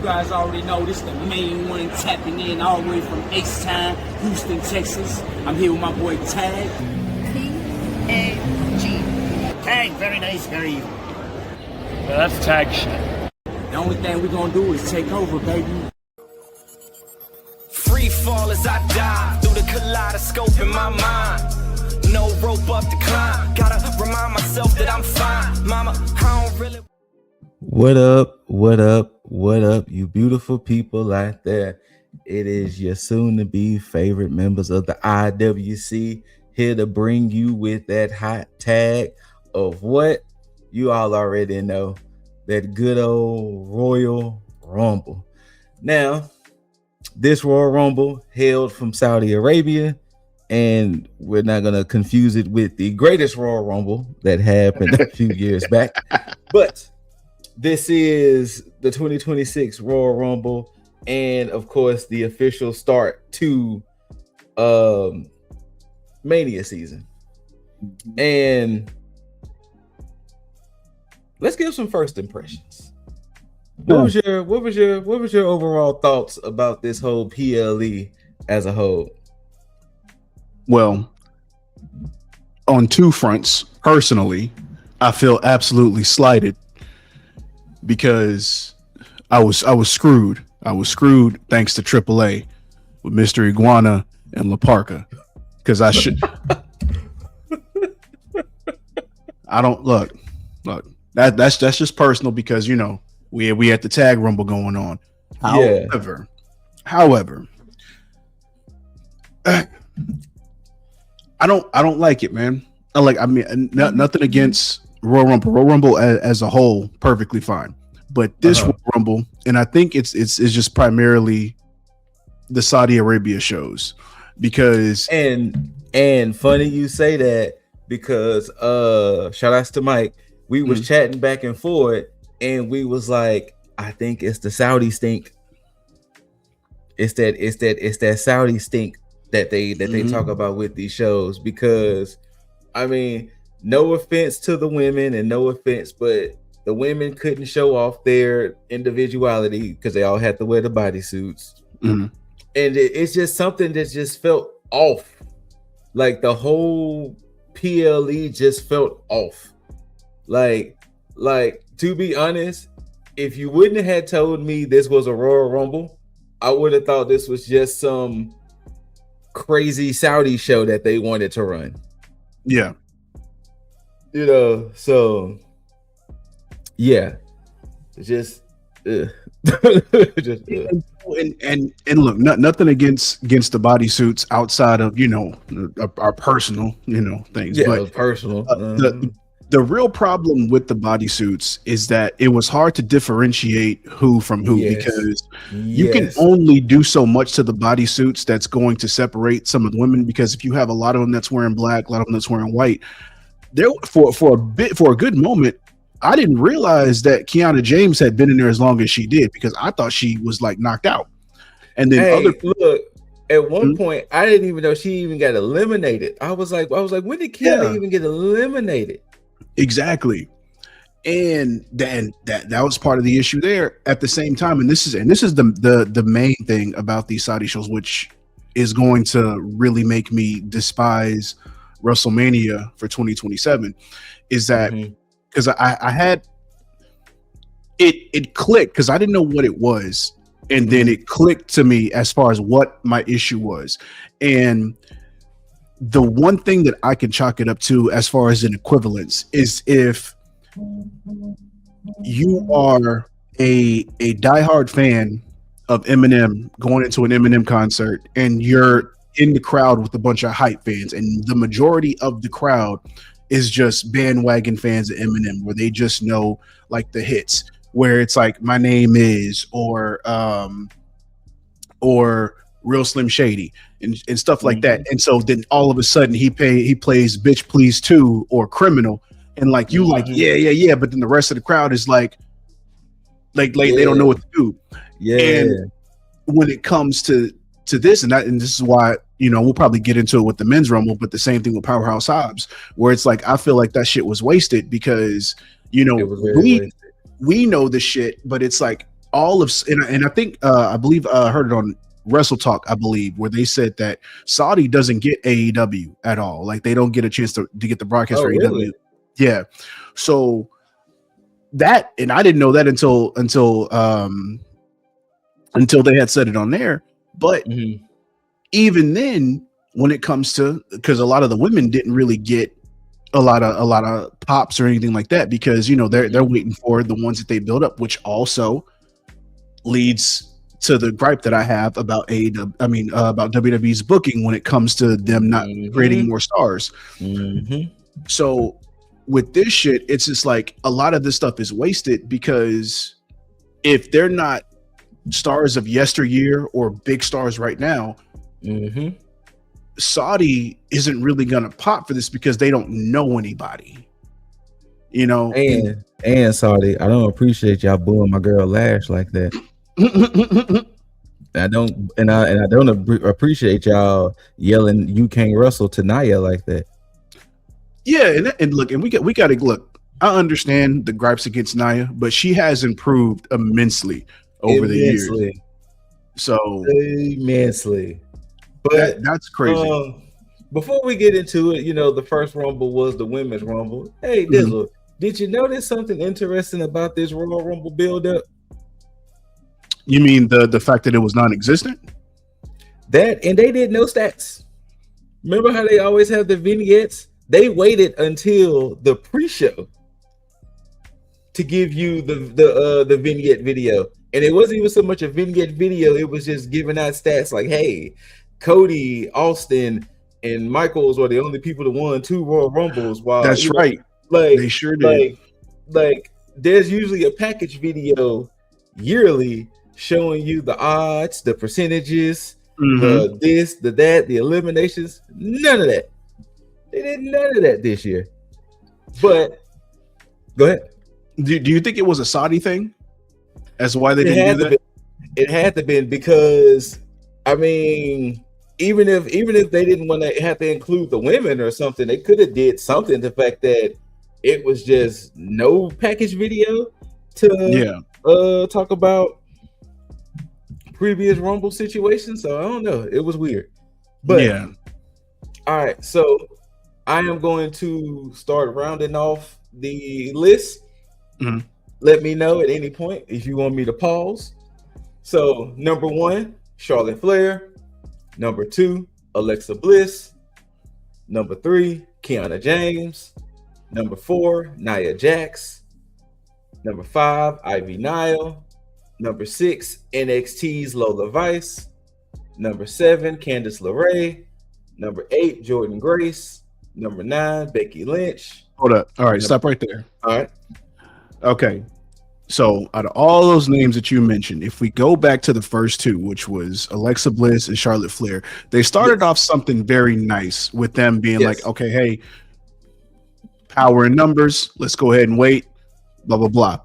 guys already know this is the main one tapping in all the way from H-Town, Houston, Texas. I'm here with my boy T.A.G. T.A.G. T.A.G, very nice, very evil. That's tag shit. The only thing we're gonna do is take over, baby. Free fall as I dive through the kaleidoscope in my mind. No rope up to climb. Gotta remind myself that I'm fine. Mama, I don't really. What up, you beautiful people out there. It is your soon-to-be favorite members of the IWC here to bring you with that hot tag of what you all already know, that good old Royal Rumble. Now, this Royal Rumble hailed from Saudi Arabia, and we're not going to confuse it with the greatest Royal Rumble that happened a few years back, but this is the 2026 Royal Rumble, and of course the official start to Mania season. And let's give some first impressions. What was your overall thoughts about this whole PLE as a whole? Well, on two fronts, personally, I feel absolutely slighted because I was screwed. I was screwed thanks to AAA with Mr. Iguana and La Parka. Because I should. I don't look. That's just personal because we had the tag rumble going on. However, I don't like it, man. Nothing against Royal Rumble. Royal Rumble as a whole, perfectly fine. But this Royal Rumble, and I think it's just primarily the Saudi Arabia shows, because and funny you say that, because shout outs to Mike. We was chatting back and forth, and we was like, I think it's the Saudi stink. It's that Saudi stink that they talk about with these shows, because I mean, no offense to the women and no offense, but the women couldn't show off their individuality because they all had to wear the bodysuits. And it's just something that just felt off. Like the whole PLE just felt off. Like to be honest, if you wouldn't have had told me this was a Royal Rumble, I would have thought this was just some crazy Saudi show that they wanted to run. Yeah. So yeah, just and look, nothing against the bodysuits outside of our personal things. Yeah, but personal. The real problem with the bodysuits is that it was hard to differentiate who from who, because you can only do so much to the bodysuits that's going to separate some of the women. Because if you have a lot of them that's wearing black, a lot of them that's wearing white, there for a good moment, I didn't realize that Kiana James had been in there as long as she did, because I thought she was like knocked out. And then look, at one point, I didn't even know she even got eliminated. I was like, when did Kiana even get eliminated? Exactly. And then that was part of the issue there at the same time. And this is the main thing about these Saudi shows, which is going to really make me despise WrestleMania for 2027, is that because I had it clicked, because I didn't know what it was, and then it clicked to me as far as what my issue was. And the one thing that I can chalk it up to as far as an equivalence is if you are a diehard fan of Eminem going into an Eminem concert, and you're in the crowd with a bunch of hype fans, and the majority of the crowd is just bandwagon fans of Eminem, where they just know like the hits, where it's like My Name Is, or Real Slim Shady and stuff like that. And so then all of a sudden he plays Bitch Please 2 or Criminal, and like you like yeah, but then the rest of the crowd is like they don't know what to do. And when it comes to this, and this is why we'll probably get into it with the men's rumble, but the same thing with Powerhouse Hobbs, where it's like I feel like that shit was wasted, because we know the shit, but it's like all of, and I think I believe I heard it on Wrestle Talk, I believe, where they said that Saudi doesn't get AEW at all. Like they don't get a chance to get the broadcast for AEW. Really? Yeah. So that, and I didn't know that until they had said it on there. But even then, when it comes to, because a lot of the women didn't really get a lot of pops or anything like that, because they're waiting for the ones that they build up, which also leads to the gripe that I have about about WWE's booking when it comes to them not creating more stars. So with this shit, it's just like a lot of this stuff is wasted, because if they're not stars of yesteryear or big stars right now, Saudi isn't really gonna pop for this because they don't know anybody, And Saudi, I don't appreciate y'all booing my girl Lash like that. I don't appreciate y'all yelling "You can't wrestle" to Nia like that. Yeah, and look, and we got to look. I understand the gripes against Nia, but she has improved immensely over the years. So immensely, but that's crazy. Before we get into it, the first Rumble was the Women's Rumble. Hey, Dizzle, did you notice something interesting about this Royal Rumble build-up? You mean the fact that it was non-existent? That, and they did no stats. Remember how they always have the vignettes? They waited until the pre-show to give you the vignette video. And it wasn't even so much a vignette video, it was just giving out stats like, hey, Cody, Austin, and Michaels were the only people that won 2 Royal Rumbles. While that's right. Like they sure did. Like there's usually a package video yearly showing you the odds, the percentages, the this, the that, the eliminations. None of that. They did none of that this year. But go ahead. Do you think it was a Saudi thing? As to why they didn't do that? It had to be, because I mean, even if they didn't want to have to include the women or something, they could have did something. The fact that it was just no package video to talk about previous Rumble situations. So I don't know. It was weird. But all right, so I am going to start rounding off the list. Let me know at any point if you want me to pause. So number 1, Charlotte Flair. Number 2, Alexa Bliss. Number 3, Kiana James. Number 4, Nia Jax. Number 5, Ivy Nile. Number 6, NXT's Lola Vice. Number 7, Candice LeRae. Number 8, Jordan Grace. Number 9, Becky Lynch. Hold up. All right, stop right there. All right. Okay. So out of all those names that you mentioned, if we go back to the first 2, which was Alexa Bliss and Charlotte Flair, they started off something very nice with them being like, okay, hey, power in numbers, let's go ahead and wait, blah, blah, blah.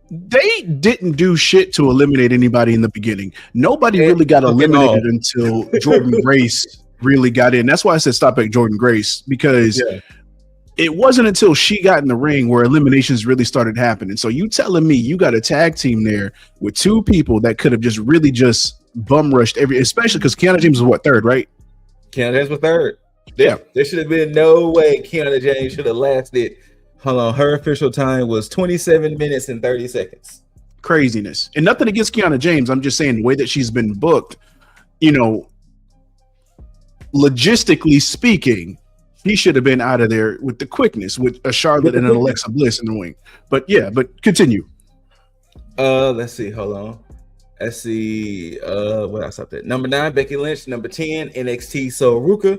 They didn't do shit to eliminate anybody in the beginning. Nobody really got eliminated until Jordan Grace really got in. That's why I said stop at Jordan Grace, because it wasn't until she got in the ring where eliminations really started happening. So you telling me you got a tag team there with 2 people that could have just really just bum rushed especially because Kiana James was 3rd, right? Kiana James was 3rd. Yeah, there should have been no way Kiana James should have lasted. Hold on, her official time was 27 minutes and 30 seconds. Craziness. And nothing against Kiana James. I'm just saying the way that she's been booked, logistically speaking, he should have been out of there with the quickness with a Charlotte and an Alexa Bliss in the wing. But continue. Let's see. Hold on. Let's see. What else up there? Number 9, Becky Lynch. Number 10, NXT Sol Ruka.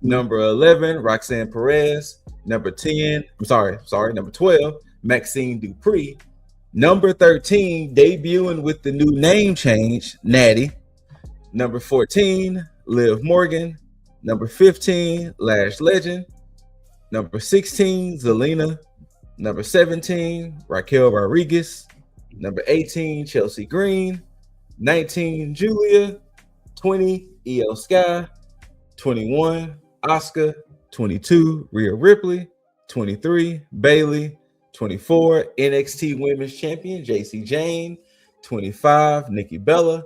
Number 11, Roxanne Perez. Number 10, number 12, Maxine Dupree. Number 13, debuting with the new name change, Natty. Number 14, Liv Morgan. Number 15, Lash Legend. Number 16, Zelina. Number 17, Raquel Rodriguez. Number 18, Chelsea Green. 19, Julia. 20, EO Sky. 21, Asuka. 22, Rhea Ripley. 23, Bayley. 24, NXT Women's Champion, JC Jane. 25, Nikki Bella.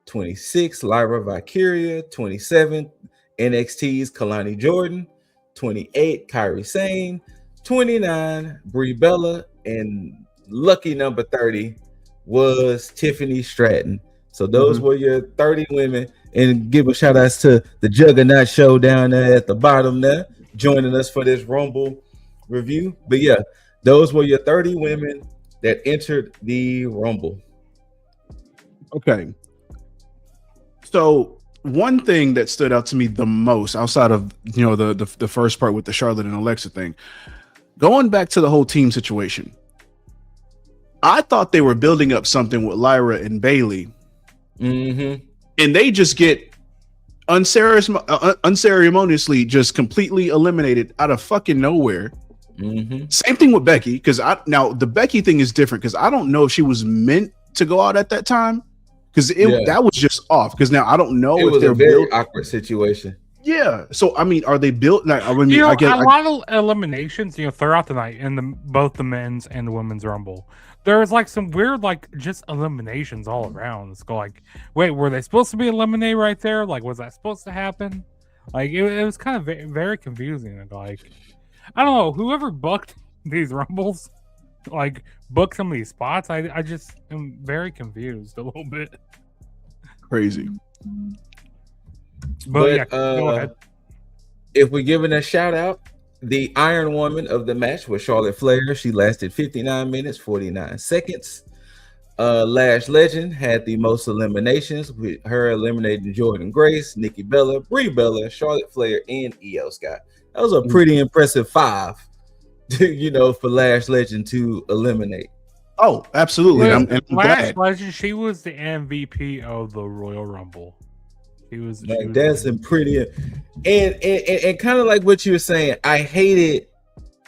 26, Lyra Valkyria. 27, NXT's Kalani Jordan. 28, Kairi Sane. 29, Brie Bella. And lucky number 30 was Tiffany Stratton. So those were your 30 women. And give a shout outs to the Juggernaut Show down there at the bottom there, joining us for this Rumble review. But yeah, those were your 30 women that entered the Rumble. Okay. So one thing that stood out to me the most, outside of the first part with the Charlotte and Alexa thing, going back to the whole team situation, I thought they were building up something with Lyra and Bailey, and they just get unceremoniously just completely eliminated out of fucking nowhere. Same thing with Becky, because now the Becky thing is different because I don't know if she was meant to go out at that time. Because that was just off. Because now I don't know if they're a very awkward situation. Yeah. So I mean, are they built? Like, I mean, a lot of eliminations, throughout the night in both the men's and the women's Rumble. There's like some weird, like just eliminations all around. It's like, wait, were they supposed to be eliminated right there? Like, was that supposed to happen? Like, it was kind of very confusing. Like, I don't know. Whoever booked these Rumbles, like, book some of these spots, I just am very confused a little bit. Crazy. But yeah, go ahead. If we're giving a shout out, the Iron Woman of the match was Charlotte Flair. She lasted 59 minutes, 49 seconds. Lash Legend had the most eliminations, with her eliminating Jordan Grace, Nikki Bella, Brie Bella, Charlotte Flair, and Io Scott. That was a pretty impressive 5. For Lash Legend to eliminate. Oh, absolutely. I'm Lash Legend, she was the MVP of the Royal Rumble. That's some pretty, and kind of like what you were saying. I hated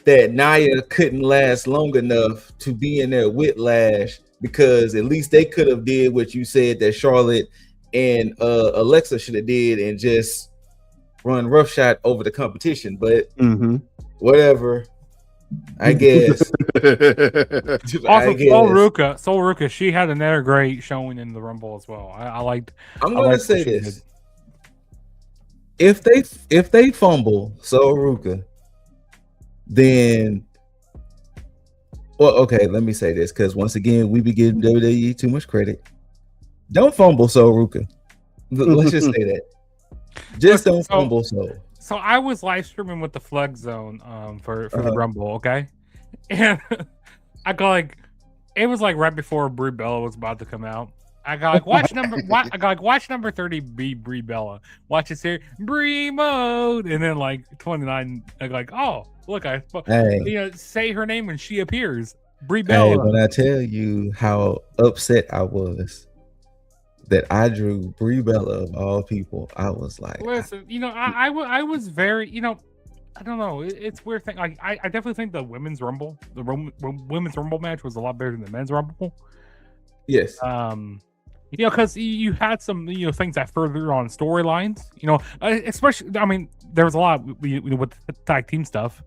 that Nia couldn't last long enough to be in there with Lash, because at least they could have did what you said that Charlotte and Alexa should have did and just run roughshod over the competition. But whatever. I guess. Also, Sol Ruka, she had another great showing in the Rumble as well. I liked. I'm going to say this: if they fumble Sol Ruka, then, well, okay, let me say this, because once again we be giving WWE too much credit. Don't fumble Sol Ruka. Let's just say that. Just don't fumble Sol. So I was live streaming with the Flex Zone for the Rumble, okay? And I got like, it was like right before Brie Bella was about to come out. I got like watch number 30 be Brie Bella. Watch it here, Brie mode, and then like 29. I like, oh look, say her name and she appears, Brie Bella. Hey, when I tell you how upset I was that I drew Brie Bella of all people, I was like, listen, I was very, I don't know, it's weird thing. Like, I definitely think the women's Rumble, women's Rumble match was a lot better than the men's Rumble. Yes. Because you had some things that further on storylines. Especially, I mean, there was a lot with the tag team stuff.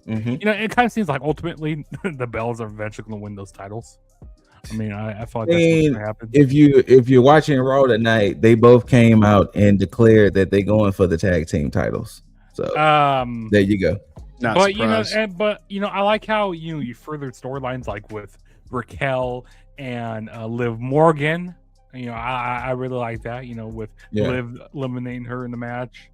It kind of seems like ultimately the Bellas are eventually going to win those titles. I mean, I feel like that's what's gonna happen. If you're watching Raw tonight, they both came out and declared that they're going for the tag team titles. So there you go. Not but surprised. I like how you furthered storylines like with Raquel and Liv Morgan. I really like that. With Liv eliminating her in the match.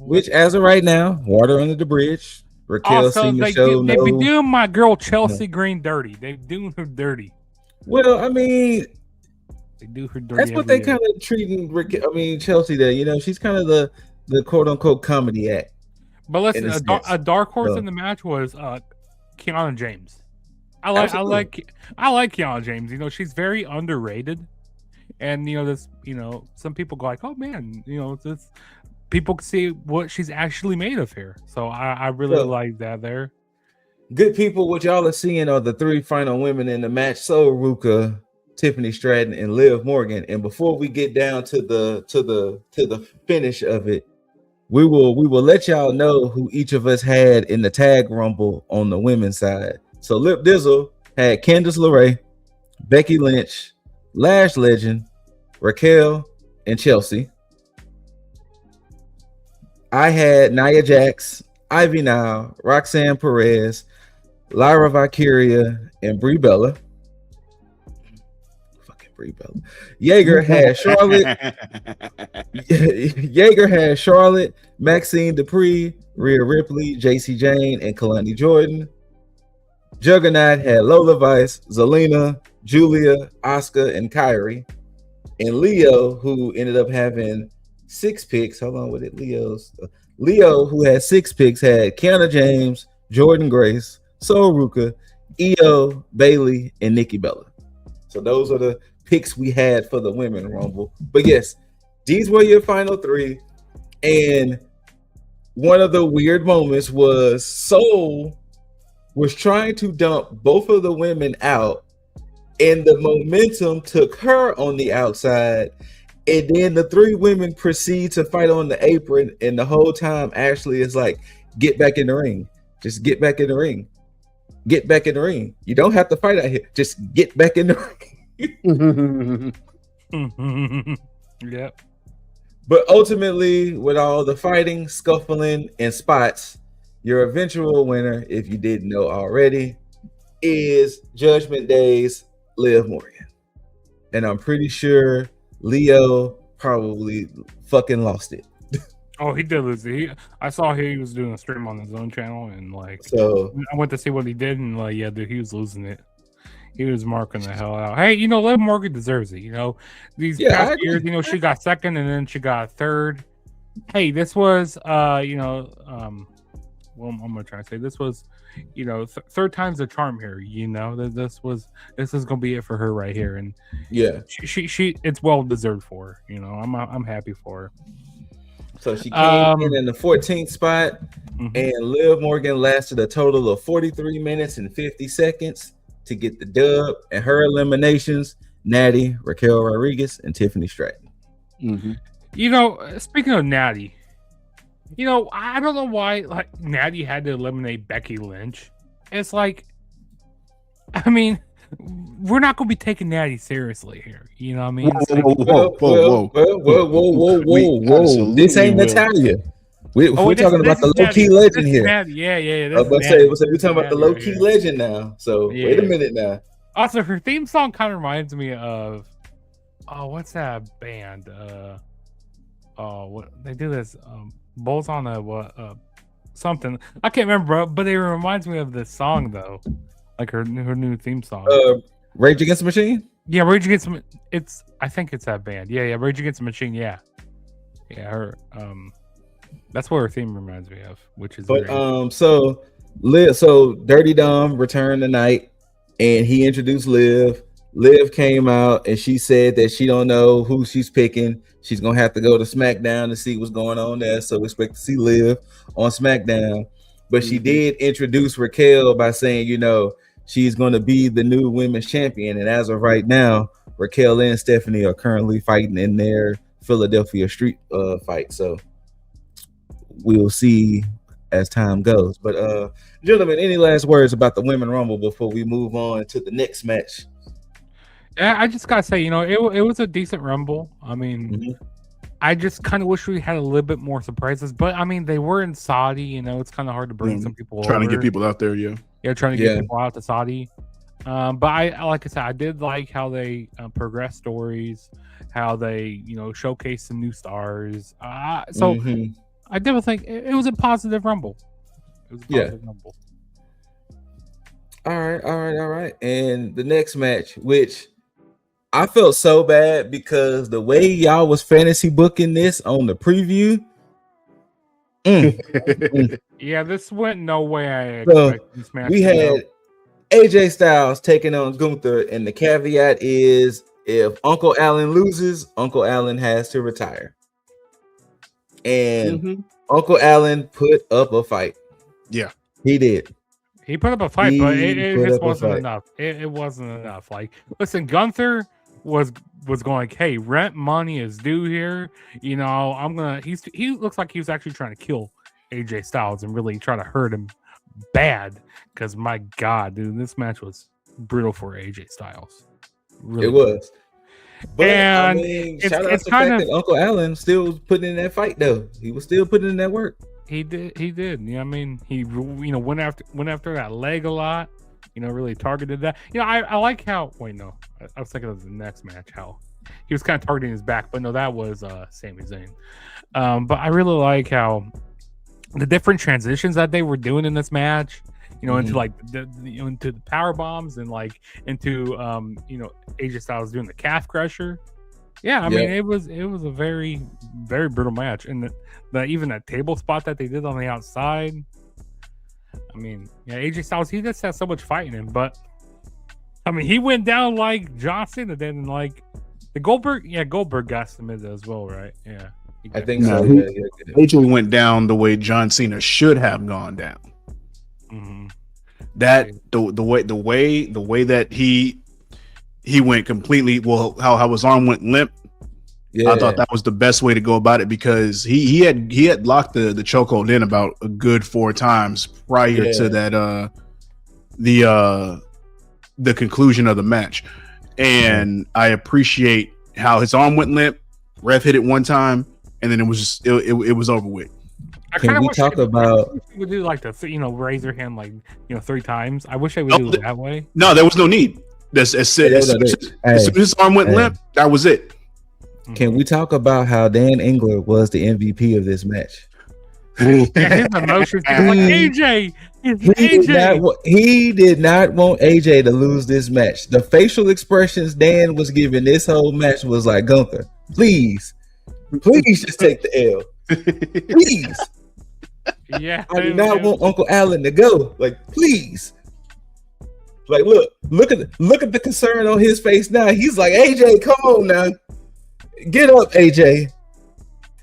Which, as of right now, water under the bridge. Raquel also, they be doing my girl Chelsea Green dirty. They doing her dirty. Well, I mean, they do her dirty. That's what they kind of treating Chelsea there. She's kind of the quote unquote comedy act. But listen, a dark horse in the match was Kiana James. I like Kiana James. She's very underrated, and some people go like, oh man, this. People can see what she's actually made of here. So I really like that there. Good people, what y'all are seeing are the 3 final women in the match: Sol Ruka, Tiffany Stratton, and Liv Morgan. And before we get down to the finish of it, we will let y'all know who each of us had in the tag rumble on the women's side. So Lip Dizzle had Candice LeRae, Becky Lynch, Lash Legend, Raquel, and Chelsea. I had Nia Jax, Ivy Nile, Roxanne Perez, Lyra Valkyria, and Brie Bella. Fucking Brie Bella. Jaeger had Charlotte. Jaeger had Charlotte, Maxine Dupree, Rhea Ripley, JC Jane, and Kalani Jordan. Juggernaut had Lola Vice, Zelina, Julia, Asuka, and Kyrie. And Leo, who ended up having 6 picks. Hold on with it. Leo, who had 6 picks, had Kiana James, Jordan Grace, Sol Ruka, Io, Bailey, and Nikki Bella. So those are the picks we had for the Women Rumble. But yes, these were your final 3. And one of the weird moments was Sol was trying to dump both of the women out, and the momentum took her on the outside. And then the 3 women proceed to fight on the apron, and the whole time Ashley is like, get back in the ring. Just get back in the ring. Get back in the ring. You don't have to fight out here. Just get back in the ring. Yep. But ultimately, with all the fighting, scuffling, and spots, your eventual winner, if you didn't know already, is Judgment Day's Liv Morgan. And I'm pretty sure Leo probably fucking lost it. Oh, he did lose it. I saw he was doing a stream on his own channel, and like, so I went to see what he did, and like, yeah, dude, he was losing it. He was marking the hell out. Hey, Liv Morgan deserves it. These past years, she got second, and then she got third. Hey, this was, well, I'm gonna try to say this was, third time's a charm here. This is gonna be it for her right here, and yeah, she it's well deserved for her. I'm happy for her. So she came in the 14th spot, and Liv Morgan lasted a total of 43 minutes and 50 seconds to get the dub. And her eliminations: Natty, Raquel Rodriguez, and Tiffany Stratton. Speaking of Natty, I don't know why Natty had to eliminate Becky Lynch. It's like, I mean, we're not going to be taking Natty seriously here. You know what I mean? Whoa. This ain't Natalia. We're talking about the low-key legend here. Yeah. We're talking about the low-key legend now. So wait a minute now. Also, her theme song kind of reminds me of, what's that band? What they do this, Bulls on a something. I can't remember, but it reminds me of this song though, like her new theme song. Rage Against the Machine. Yeah, Rage Against. I think it's that band. Yeah, Rage Against the Machine. Yeah. Her. That's what her theme reminds me of, which is. But so Dirty Dom returned tonight, and he introduced Liv. Liv came out and she said that she don't know who she's picking. She's gonna have to go to SmackDown to see what's going on there. So we expect to see Liv on SmackDown. But she did introduce Raquel by saying, she's gonna be the new women's champion. And as of right now, Raquel and Stephanie are currently fighting in their Philadelphia street fight. So we'll see as time goes. But gentlemen, any last words about the Women Rumble before we move on to the next match? Yeah, I just gotta say, it was a decent Rumble. I mean, I just kind of wish we had a little bit more surprises, but I mean, they were in Saudi. It's kind of hard to bring some people trying over. To get people out there. Yeah, trying to get people out to Saudi. But like I said, I did like how they progress stories, how they showcase some new stars. So I definitely think it was a positive Rumble. It was a positive Rumble. All right. And the next match, which I felt so bad because the way y'all was fantasy booking this on the preview. Yeah, this went no way I expected this match. We had AJ Styles taking on Gunther, and the caveat is if Uncle Allen loses, Uncle Allen has to retire. And Uncle Allen put up a fight. Yeah, he did. He put up a fight, but it just wasn't enough. It wasn't enough. Like, listen, Gunther was going like, hey, rent money is due here. He looks like he was actually trying to kill AJ Styles and really try to hurt him bad. Because my God, dude, this match was brutal for AJ Styles. Really it was. But I And mean, it's shout out to the kind fact of that Uncle Allen still putting in that fight though. He was still putting in that work. he did. You know what I mean? He went after that leg a lot. Really targeted that. I like how. Wait, no, I was thinking of the next match. How he was kind of targeting his back, but no, that was Sami Zayn. But I really like how the different transitions that they were doing in this match. Into like into the power bombs and like into AJ Styles doing the calf crusher. Yeah, I mean it was a very, very brutal match, and even that table spot that they did on the outside. I mean, AJ Styles, he just has so much fight in him, but I mean, he went down like John Cena did, and like the Goldberg got submitted as well, right? Yeah, I think so. AJ went down the way John Cena should have gone down. Mm-hmm. That the way that he went completely, how his arm went limp. Yeah. I thought that was the best way to go about it, because he had locked the chokehold in about a good 4 times prior to that the conclusion of the match. And I appreciate how his arm went limp, ref hit it one time, and then it was over with. Can we talk about? We would do like the raise your hand like 3 times. I wish I would do it that way. No, there was no need. As soon as his arm went limp, that was it. Can we talk about how Dan Engler was the MVP of this match? His emotions, like AJ. He did not want AJ to lose this match. The facial expressions Dan was giving this whole match was like, Gunther, please just take the L. Please. Yeah. I do not want Uncle Allen to go. Like, please. Like, look at the concern on his face now. He's like, AJ, come on now. Get up, AJ.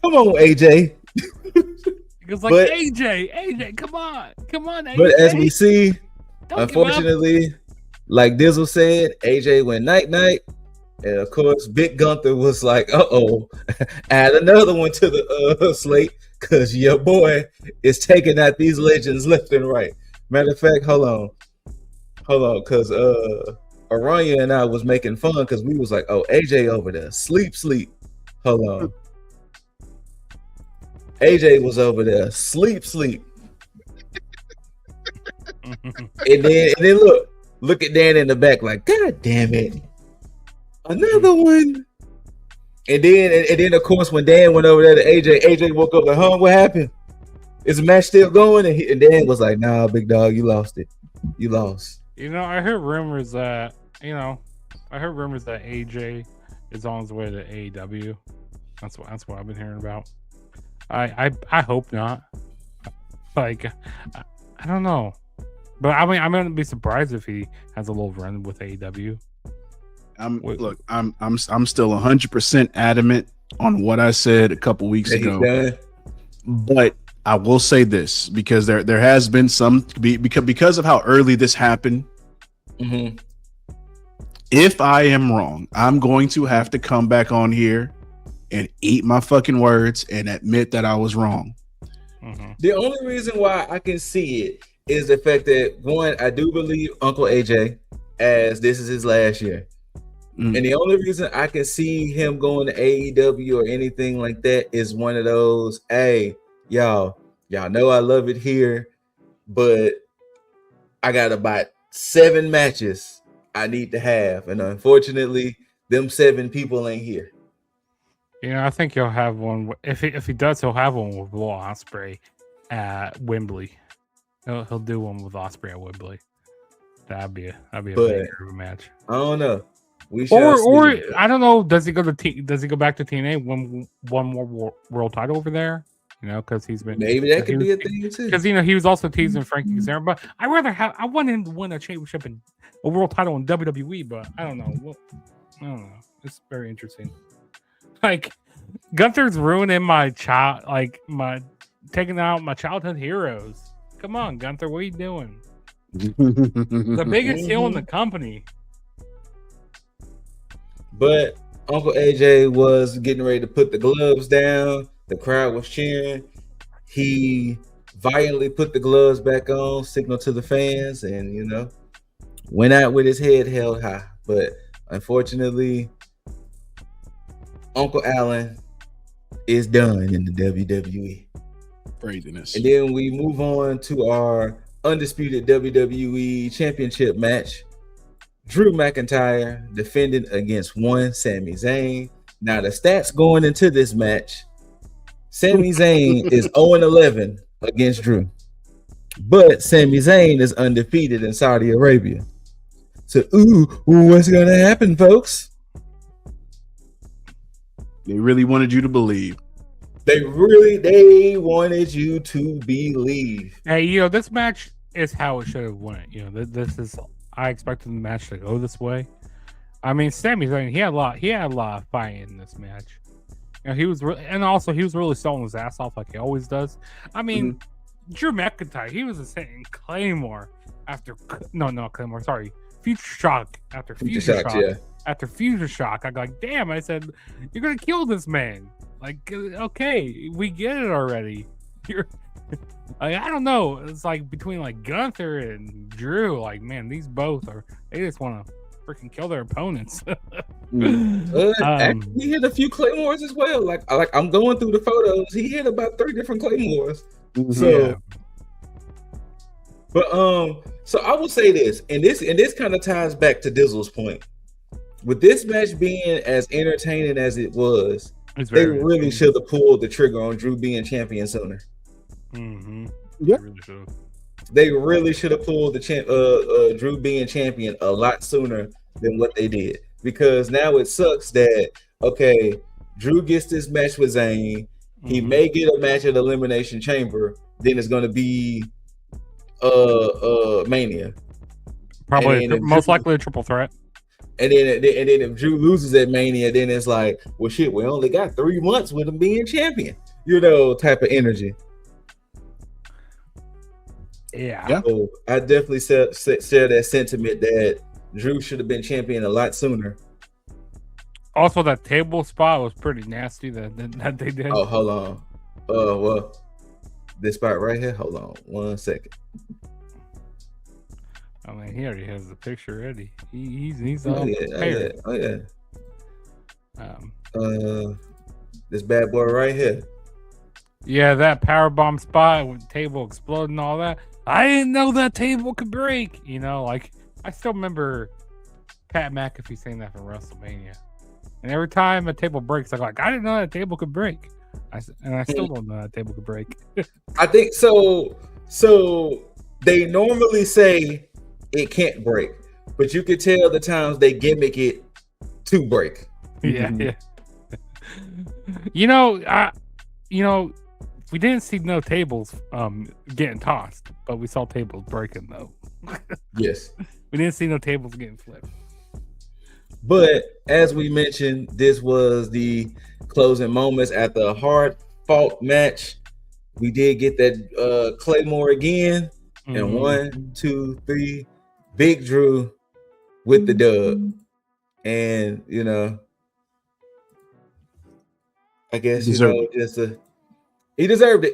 Come on, AJ. It's like, AJ, come on, AJ. But as we see, unfortunately, like Dizzle said, AJ went night-night. And of course, Big Gunther was like, add another one to the slate, because your boy is taking out these legends left and right. Matter of fact, hold on, because Aranya and I was making fun because we was like, AJ over there, sleep. Hold on. AJ was over there, sleep. and then look at Dan in the back, like, God damn it. Another one. And then of course when Dan went over there to AJ woke up like, what happened? Is the match still going? And Dan was like, nah, big dog, you lost it. You lost. I heard rumors that AJ is on his way to AEW. That's what I've been hearing about. I hope not. Like, I don't know. But I mean, I'm gonna be surprised if he has a little run with AEW. I'm still 100% adamant on what I said a couple weeks ago. But I will say this, because there has been some because of how early this happened. Mm-hmm. If I am wrong, I'm going to have to come back on here and eat my fucking words and admit that I was wrong. Mm-hmm. The only reason why I can see it is the fact that, one, I do believe Uncle AJ, as this is his last year. Mm-hmm. And the only reason I can see him going to AEW or anything like that is one of those, hey, y'all know I love it here, but I got about 7 matches I need to have. And unfortunately, them 7 people ain't here. I think he'll have one. If he does, he'll have one with Will Ospreay at Wembley. He'll do one with Ospreay at Wembley. That'd be a major match. I don't know. Or I don't know. Does he go back to TNA, one more world title over there? Because he's been, maybe that could be a thing too. Because he was also teasing Frankie Kazarian, but I want him to win a championship and a world title in WWE. But I don't know. Well, I don't know. It's very interesting. Like, Gunther's ruining my taking out my childhood heroes. Come on, Gunther, what are you doing? The biggest heel in the company. But Uncle AJ was getting ready to put the gloves down. The crowd was cheering. He violently put the gloves back on, signal to the fans, and went out with his head held high. But Unfortunately, Uncle Allen is done in the WWE. Craziness. And then we move on to our undisputed WWE Championship match. Drew McIntyre defending against one Sami Zayn. Now the stats going into this match, Sami Zayn is 0-11 against Drew. But Sami Zayn is undefeated in Saudi Arabia. So, what's going to happen, folks? They really wanted you to believe. They wanted you to believe. Hey, this match is how it should have went. I expected the match to go this way. I mean, Sami Zayn, he had a lot of fight in this match. He was really selling his ass off like he always does. I mean, Drew McIntyre, he was saying Claymore after Claymore. Sorry, Future Shock after Future Shock. Yeah. After Future Shock, I go like, damn. I said, you're gonna kill this man. Like, okay, we get it already. You're like, I don't know. It's like between like Gunther and Drew. Like, man, these both they just want to freaking kill their opponents. Actually, he hit a few Claymores as well. Like I'm going through the photos. He hit about 3 different Claymores. So, but so I will say this, and this kind of ties back to Dizzle's point. With this match being as entertaining as it was, they really should have pulled the trigger on Drew being champion sooner. Yeah, they really should have pulled the Drew being champion a lot sooner than what they did. Because now it sucks that Drew gets this match with Zayn. He may get a match at Elimination Chamber. Then it's going to be Mania. Probably most likely a triple threat. And then if Drew loses at Mania, then it's like, well, shit, we only got 3 months with him being champion. Type of energy. Yeah. So I definitely share that sentiment that Drew should have been champion a lot sooner. Also, that table spot was pretty nasty that they did. Oh, hold on. Well, this spot right here. Hold on 1 second. I mean, he already has the picture ready. He's Oh yeah. This bad boy right here. Yeah, that powerbomb spot with the table exploding and all that. I didn't know that table could break. I still remember Pat McAfee saying that from WrestleMania. And every time a table breaks, I'm like, I didn't know that table could break. I still don't know that table could break. I think so. So they normally say it can't break, but you could tell the times they gimmick it to break. Yeah. We didn't see no tables getting tossed, but we saw tables breaking though. Yes. We didn't see no tables getting flipped. But as we mentioned, this was the closing moments at the hard-fought match. We did get that Claymore again. And 1, 2, 3, Big Drew with the dub. And, I guess, he deserved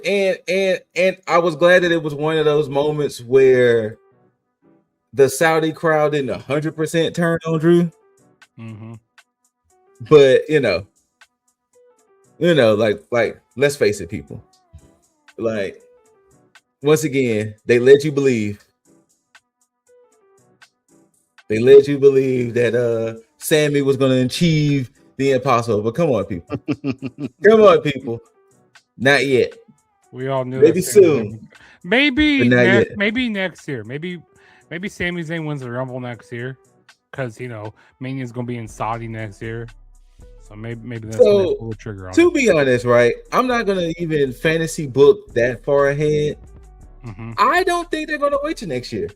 it. And I was glad that it was one of those moments where the Saudi crowd didn't 100% turn on Drew. But like let's face it, people. Like, once again, they let you believe. They let you believe that Sammy was going to achieve the impossible. But come on, people. Not yet. We all knew. Maybe soon. Maybe next year. Maybe Sami Zayn wins the Rumble next year. Because Mania is going to be in Saudi next year, so maybe that's going to pull the trigger on. To be honest, right, I'm not going to even fantasy book that far ahead. I don't think they're going to wait till next year.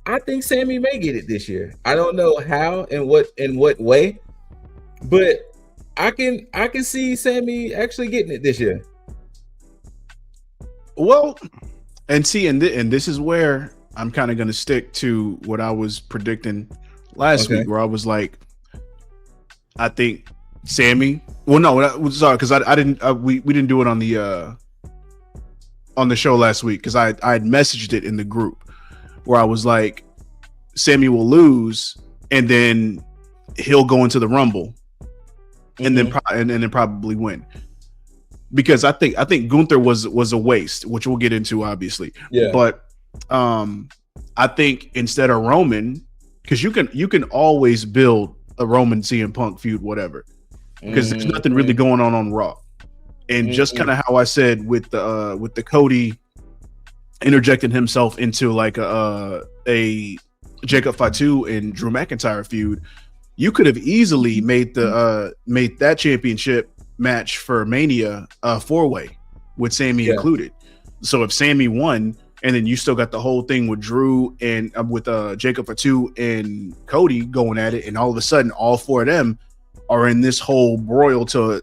I think Sammy may get it this year. I don't know how and what way, but I can see Sammy actually getting it this year. Well, and this is where I'm kind of going to stick to what I was predicting last week, where I was like, I think Sammy. Well, no, sorry, because I didn't. We didn't do it on the show last week because I had messaged it in the group where I was like, Sammy will lose, and then he'll go into the Rumble and then probably win. Because I think Gunther was a waste, which we'll get into obviously. Yeah. But I think instead of Roman, because you can always build a Roman CM Punk feud, whatever, because there's nothing really going on Raw. And just kind of how I said with the Cody interjecting himself into like a Jacob Fatu and Drew McIntyre feud, you could have easily made that championship match for Mania a 4-way with Sammy included. So if Sammy won, and then you still got the whole thing with Drew and with Jacob Fatu and Cody going at it, and all of a sudden all four of them are in this whole broil to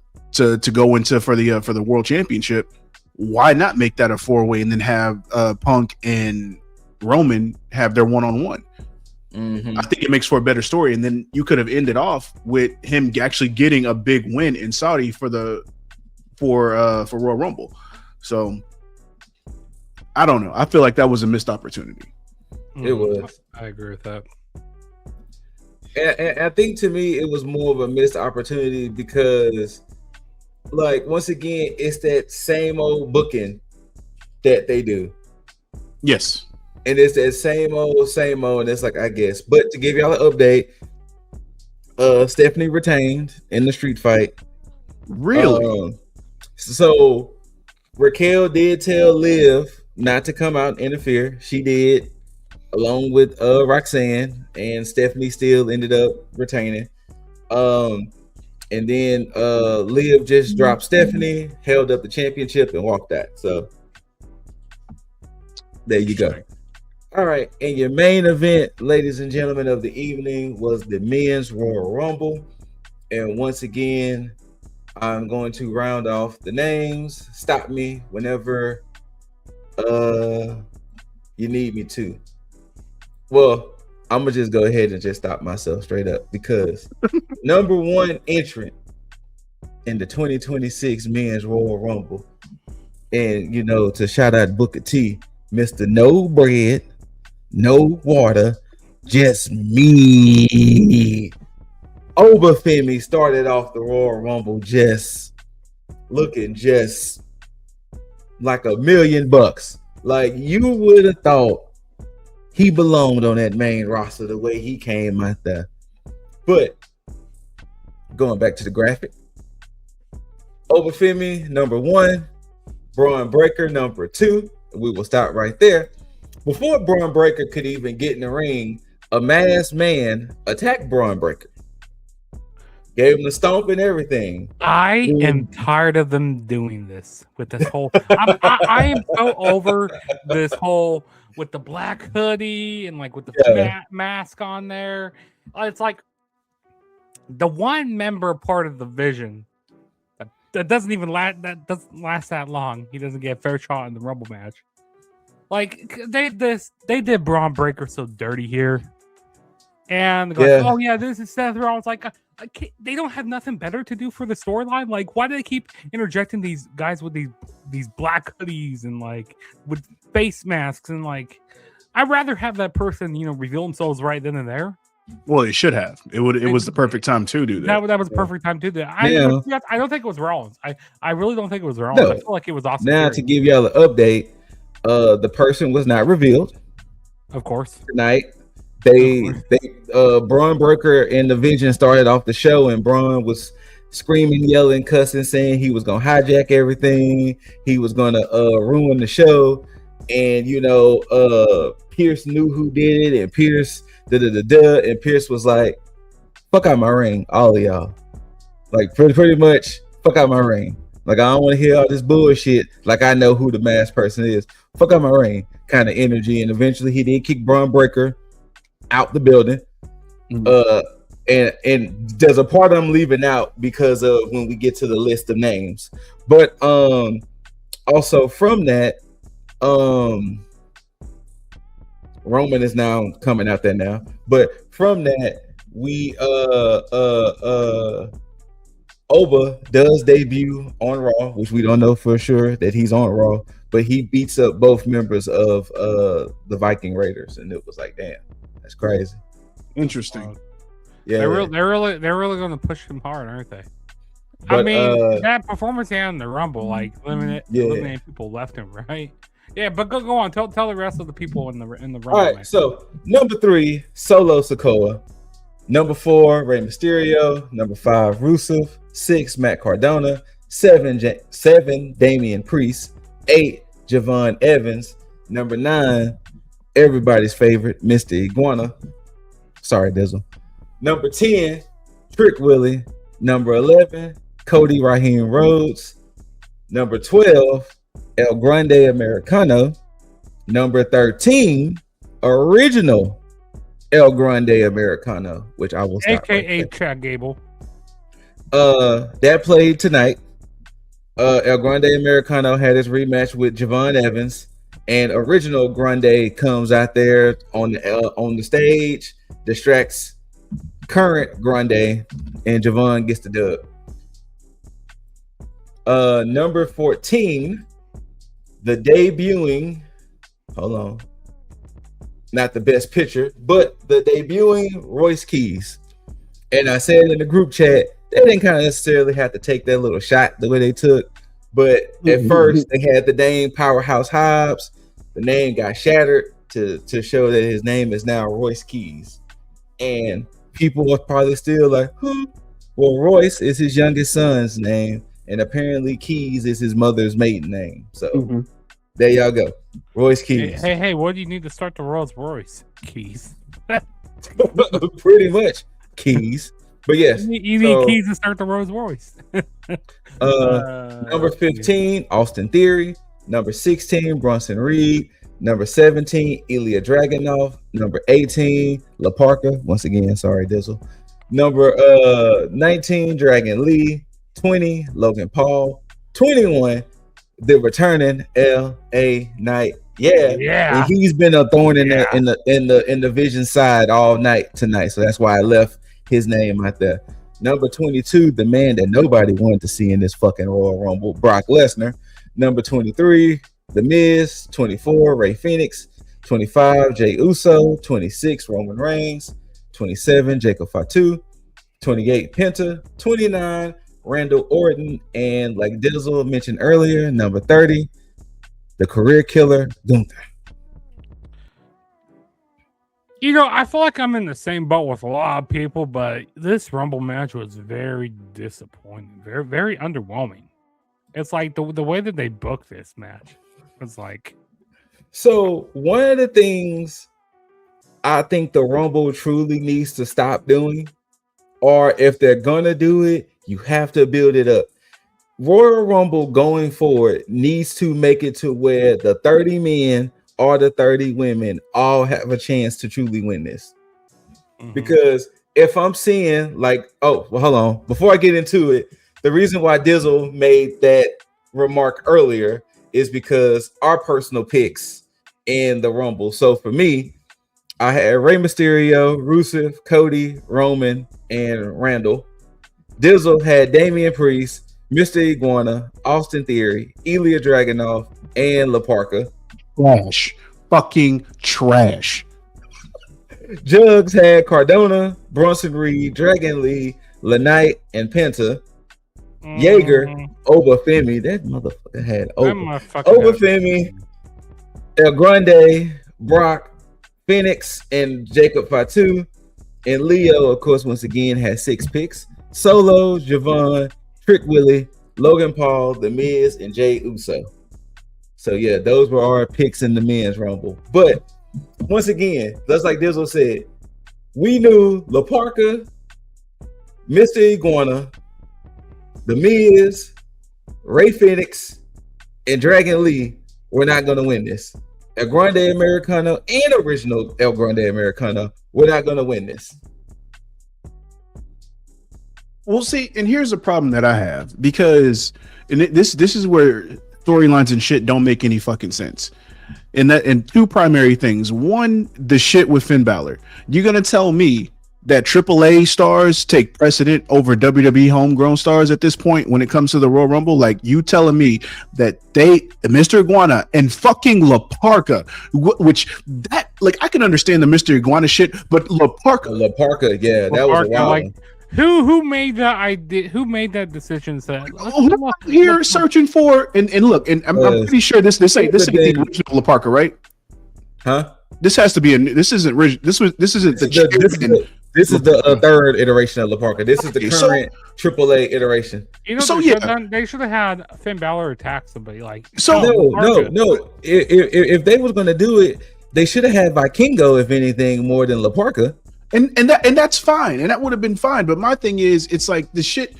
go into for the world championship. Why not make that a 4-way and then have Punk and Roman have their one-on-one? I think it makes for a better story, and then you could have ended off with him actually getting a big win in Saudi for Royal Rumble. So I don't know. I feel like that was a missed opportunity. It was. I agree with that. And I think to me it was more of a missed opportunity because, like, once again, it's that same old booking that they do. Yes. And it's that same old, and it's like, I guess. But to give y'all an update, Stephanie retained in the street fight. Really? So Raquel did tell Liv not to come out and interfere. She did, along with Roxanne, and Stephanie still ended up retaining. And then Liv just dropped Stephanie, held up the championship, and walked out. So there you go. All right, and your main event, ladies and gentlemen, of the evening was the Men's Royal Rumble. And once again, I'm going to round off the names. Stop me whenever you need me to. Well, I'm going to just go ahead and just stop myself straight up, because number one entrant in the 2026 Men's Royal Rumble, and, you know, to shout out Booker T, Mr. No Bread, No Water, Just Me. Obafemi started off the Royal Rumble just looking just like $1 million. Like, you would have thought he belonged on that main roster the way he came out there. But going back to the graphic, Obafemi number 1, Braun Breaker number 2. We will stop right there. Before Braun Breaker could even get in the ring, a masked man attacked Braun Breaker. Gave him the stomp and everything. I am tired of them doing this with this whole. I am so over this whole with the black hoodie and like with the mask on there. It's like the one member part of the Vision that doesn't even last that long. He doesn't get a fair shot in the Rumble match. Like they did Braun Breaker so dirty here, and they're like, oh yeah, this is Seth Rollins. Like they don't have nothing better to do for the storyline. Like, why do they keep interjecting these guys with these black hoodies and like with face masks and like? I'd rather have that person, you know, reveal themselves right then and there. Well, it should have. It was the perfect time to do that. That was the perfect time to do that. I don't think it was Rollins. I really don't think it was Rollins. No. I feel like it was awesome. Now to give y'all an update, the person was not revealed. Of course. Tonight, Braun Breaker and the Vision started off the show, and Braun was screaming, yelling, cussing, saying he was gonna hijack everything. He was gonna ruin the show. And you know, Pierce knew who did it, and Pierce and Pierce was like, "Fuck out my ring, all of y'all." Like pretty much, fuck out my ring. Like, I don't want to hear all this bullshit. Like, I know who the masked person is. Fuck out my ring kind of energy. And eventually he did kick Braun Breaker out the building. And there's a part I'm leaving out because of when we get to the list of names. But also from that, Roman is now coming out there now. But from that, we Oba does debut on Raw, which we don't know for sure that he's on Raw, but he beats up both members of the Viking Raiders, and it was like, damn, that's crazy. Interesting. Yeah, they're really going to push him hard, aren't they? But, I mean, that performance he had in the Rumble, like eliminating people left and right. Yeah, but go on. Tell the rest of the people in the Rumble. All right, so number 3, Solo Sikoa. Number 4, Rey Mysterio. Number 5, Rusev. 6, Matt Cardona. 7, Damian Priest. 8, Javon Evans. Number 9, everybody's favorite, Mr. Iguana. Sorry, Dizzle. Number 10, Trick Willie. Number 11, Cody Raheem Rhodes. Number 12, El Grande Americano. Number 13, original El Grande Americano, which I will stop AKA Chad Gable. That played tonight. El Grande Americano had his rematch with Javon Evans, and original Grande comes out there on the stage, distracts current Grande, and Javon gets the dub. Number 14, the debuting, hold on, not the best picture, but the debuting Royce Keys. And I said in the group chat, they didn't kind of necessarily have to take that little shot the way they took, but at first they had the name Powerhouse Hobbs. The name got shattered to show that his name is now Royce Keys. And people are probably still like, well, Royce is his youngest son's name, and apparently Keys is his mother's maiden name. So there y'all go. Royce Keys. Hey, what do you need to start the Rolls Royce? Keys. Pretty much Keys. But yes. You need Keys to start the Rolls Royce. Number 15, Austin Theory. Number 16, Bronson Reed. Number 17, Ilya Dragunov. Number 18, La Parka. Once again, sorry, Dizzle. Number 19, Dragon Lee. 20, Logan Paul. 21, the returning L.A. Knight. Yeah. And he's been a thorn in the Vision side all night tonight. So that's why I left his name out there. Number 22, the man that nobody wanted to see in this fucking Royal Rumble, Brock Lesnar. Number 23, The Miz. 24, Rey Fenix. 25, Jey Uso. 26, Roman Reigns. 27, Jacob Fatu. 28, Penta. 29, Randall Orton. And like Dizzle mentioned earlier, number 30, the career killer, Gunther. You know, I feel like I'm in the same boat with a lot of people, but this Rumble match was very disappointing, very, very underwhelming. It's like the way that they booked this match was like. So one of the things I think the Rumble truly needs to stop doing, or if they're gonna do it, you have to build it up. Royal Rumble going forward needs to make it to where the 30 men or the 30 women all have a chance to truly win this. Because if I'm seeing like, hold on, before I get into it, the reason why Dizzle made that remark earlier is because our personal picks in the Rumble. So for me, I had Rey Mysterio, Rusev, Cody, Roman, and Randall. Dizzle had Damian Priest, Mr. Iguana, Austin Theory, Ilya Dragunov, and La Parka. Trash. Fucking trash. Jugs had Cardona, Bronson Reed, Dragon Lee, LaKnight, and Penta. Jaeger, Obafemi. That motherfucker had Obafemi, El Grande, Brock, Phoenix, and Jacob Fatu. And Leo, of course, once again, had 6 picks. Solo, Javon, Trick Willie, Logan Paul, The Miz, and Jey Uso. So yeah, those were our picks in the men's Rumble. But once again, just like Dizzle said, we knew La Parka, Mr. Iguana, The Miz, Rey Fenix, and Dragon Lee were not going to win this. El Grande Americano and original El Grande Americano were not going to win this. We'll see. And here's a problem that I have, because this is where storylines and shit don't make any fucking sense. And 2 primary things. One, the shit with Finn Balor. You're gonna tell me that AAA stars take precedent over WWE homegrown stars at this point when it comes to the Royal Rumble? Like, you telling me that Mr. Iguana and fucking La Parka, which that like I can understand the Mr. Iguana shit, but La Parka, yeah, that was a wild like, one. Who made that idea? Who made that decision? Said who I'm here searching for, and look, and I'm pretty sure this ain't the original La Parka, right? Huh? This has to be this isn't this isn't the this is the third iteration of La Parka. This is the current AAA iteration. You know, so they should have had Finn Balor attack somebody. Like, no. If they was gonna do it, they should have had Vikingo, if anything, more than La Parka. And that's fine, and that would have been fine. But my thing is, it's like the shit.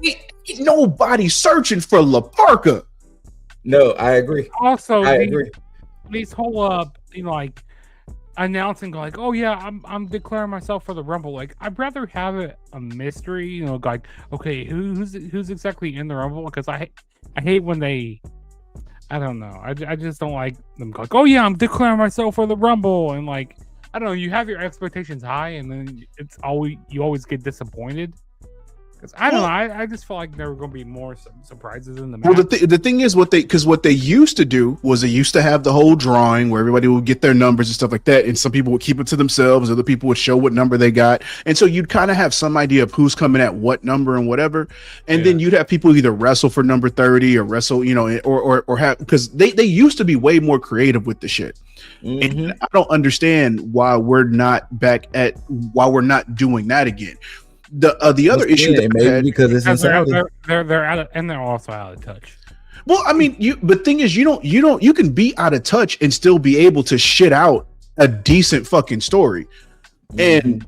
Ain't nobody searching for La Parka. No, I agree. Also, I agree. These whole like announcing like, oh yeah, I'm declaring myself for the Rumble. Like, I'd rather have it a mystery. You know, like, okay, who's exactly in the Rumble? Because I hate when they. I don't know. I just don't like them like, oh yeah, I'm declaring myself for the Rumble, and like, I don't know. You have your expectations high, and then you always get disappointed. Because I don't know. I just feel like there were going to be more surprises in the match. Well, the thing is, what they used to do was they used to have the whole drawing where everybody would get their numbers and stuff like that, and some people would keep it to themselves, other people would show what number they got, and so you'd kind of have some idea of who's coming at what number and whatever, and then you'd have people either wrestle for number 30 or wrestle, you know, or have, because they used to be way more creative with the shit. Mm-hmm. And I don't understand why we're not doing that again. The other issue that maybe because it's they're out of, and they're also out of touch. Well, I mean, but thing is, you can be out of touch and still be able to shit out a decent fucking story, and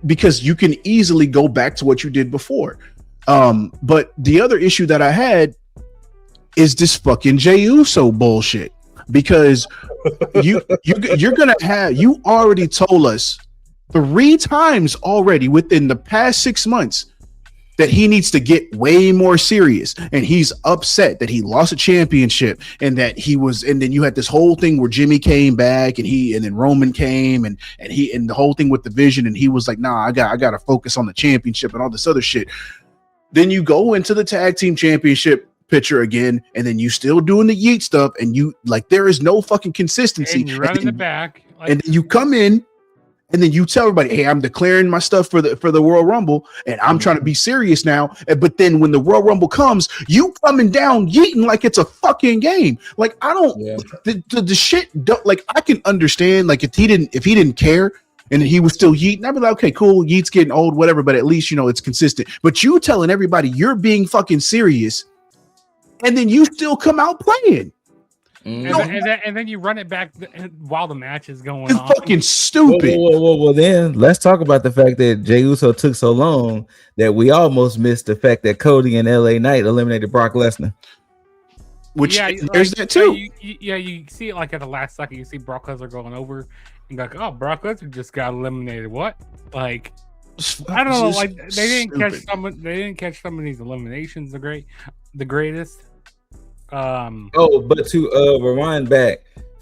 because you can easily go back to what you did before. But the other issue that I had is this fucking Jey Uso bullshit, because you're gonna have, you already told us 3 times already within the past 6 months that he needs to get way more serious, and he's upset that he lost a championship, and that he was, and then you had this whole thing where Jimmy came back, and then Roman came, and the whole thing with the Vision, and he was like, nah, I gotta focus on the championship and all this other shit. Then you go into the tag team championship picture again, and then you still doing the yeet stuff, and you like, there is no fucking consistency, and you're running it back, like, and then you come in. And then you tell everybody, hey, I'm declaring my stuff for the Royal Rumble, and I'm trying to be serious now. But then when the Royal Rumble comes, you coming down yeeting like it's a fucking game. Like, I don't, the shit don't, like, I can understand, like, if he didn't care and he was still yeeting, I'd be like, okay, cool, yeet's getting old, whatever, but at least, you know, it's consistent. But you telling everybody you're being fucking serious, and then you still come out playing. And then you run it back while the match is going on. It's fucking stupid. Well, then let's talk about the fact that Jey Uso took so long that we almost missed the fact that Cody and LA Knight eliminated Brock Lesnar. Which there's that too. You see it like at the last second. You see Brock Lesnar going over, and you're like, oh, Brock Lesnar just got eliminated. What? Like, I don't know. Like, they didn't catch some of these eliminations. The greatest. But to rewind back,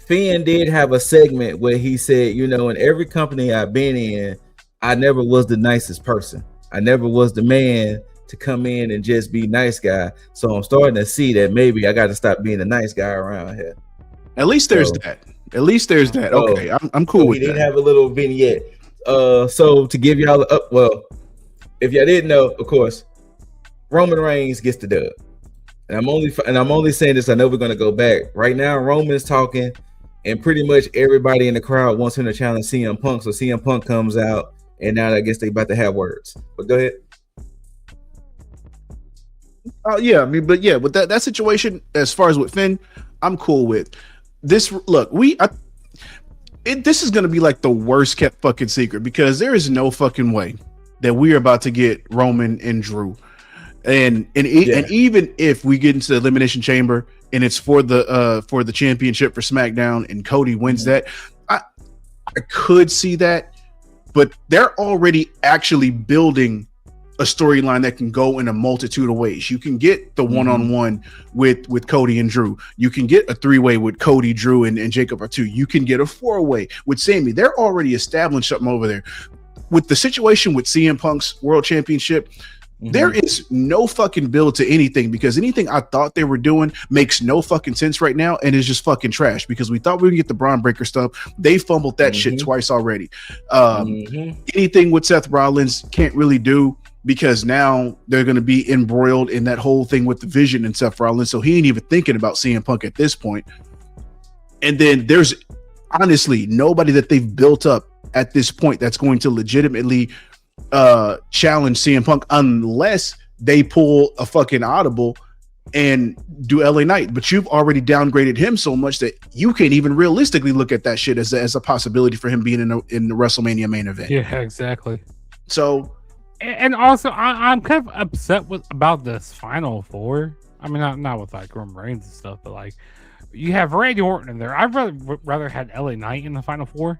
Finn did have a segment where he said, you know, in every company I've been in, I never was the nicest person. I never was the man to come in and just be nice guy. So I'm starting to see that maybe I got to stop being the nice guy around here. At least there's that. At least there's that. Okay, I'm cool with that. He did have a little vignette. So to give y'all if y'all didn't know, of course, Roman Reigns gets the dub. And I'm only saying this, I know we're gonna go back. Right now, Roman's talking, and pretty much everybody in the crowd wants him to challenge CM Punk. So CM Punk comes out, and now I guess they about to have words. But go ahead. Yeah, I mean, but yeah, with that situation, as far as with Finn, I'm cool with this. Look, this is gonna be like the worst kept fucking secret, because there is no fucking way that we are about to get Roman and Drew. And even if we get into the Elimination Chamber and it's for the championship for SmackDown and Cody wins that, I could see that, but they're already actually building a storyline that can go in a multitude of ways. You can get the one-on-one with Cody and Drew. You can get a 3-way with Cody, Drew, and Jacob or 2. You can get a 4-way with Sami. They're already established something over there. With the situation with CM Punk's World Championship, There is no fucking build to anything because anything I thought they were doing makes no fucking sense right now and is just fucking trash because we thought we would get the Braun Breaker stuff. They fumbled that shit twice already. Anything with Seth Rollins can't really do because now they're going to be embroiled in that whole thing with the Vision and Seth Rollins. So he ain't even thinking about CM Punk at this point. And then there's honestly nobody that they've built up at this point that's going to legitimately challenge CM Punk unless they pull a fucking audible and do LA Knight. But you've already downgraded him so much that you can't even realistically look at that shit as a possibility for him being in the WrestleMania main event. Yeah, exactly. So, and also I'm kind of upset about this Final Four. I mean, not with like Roman Reigns and stuff, but like you have Randy Orton in there. I'd rather had LA Knight in the Final Four.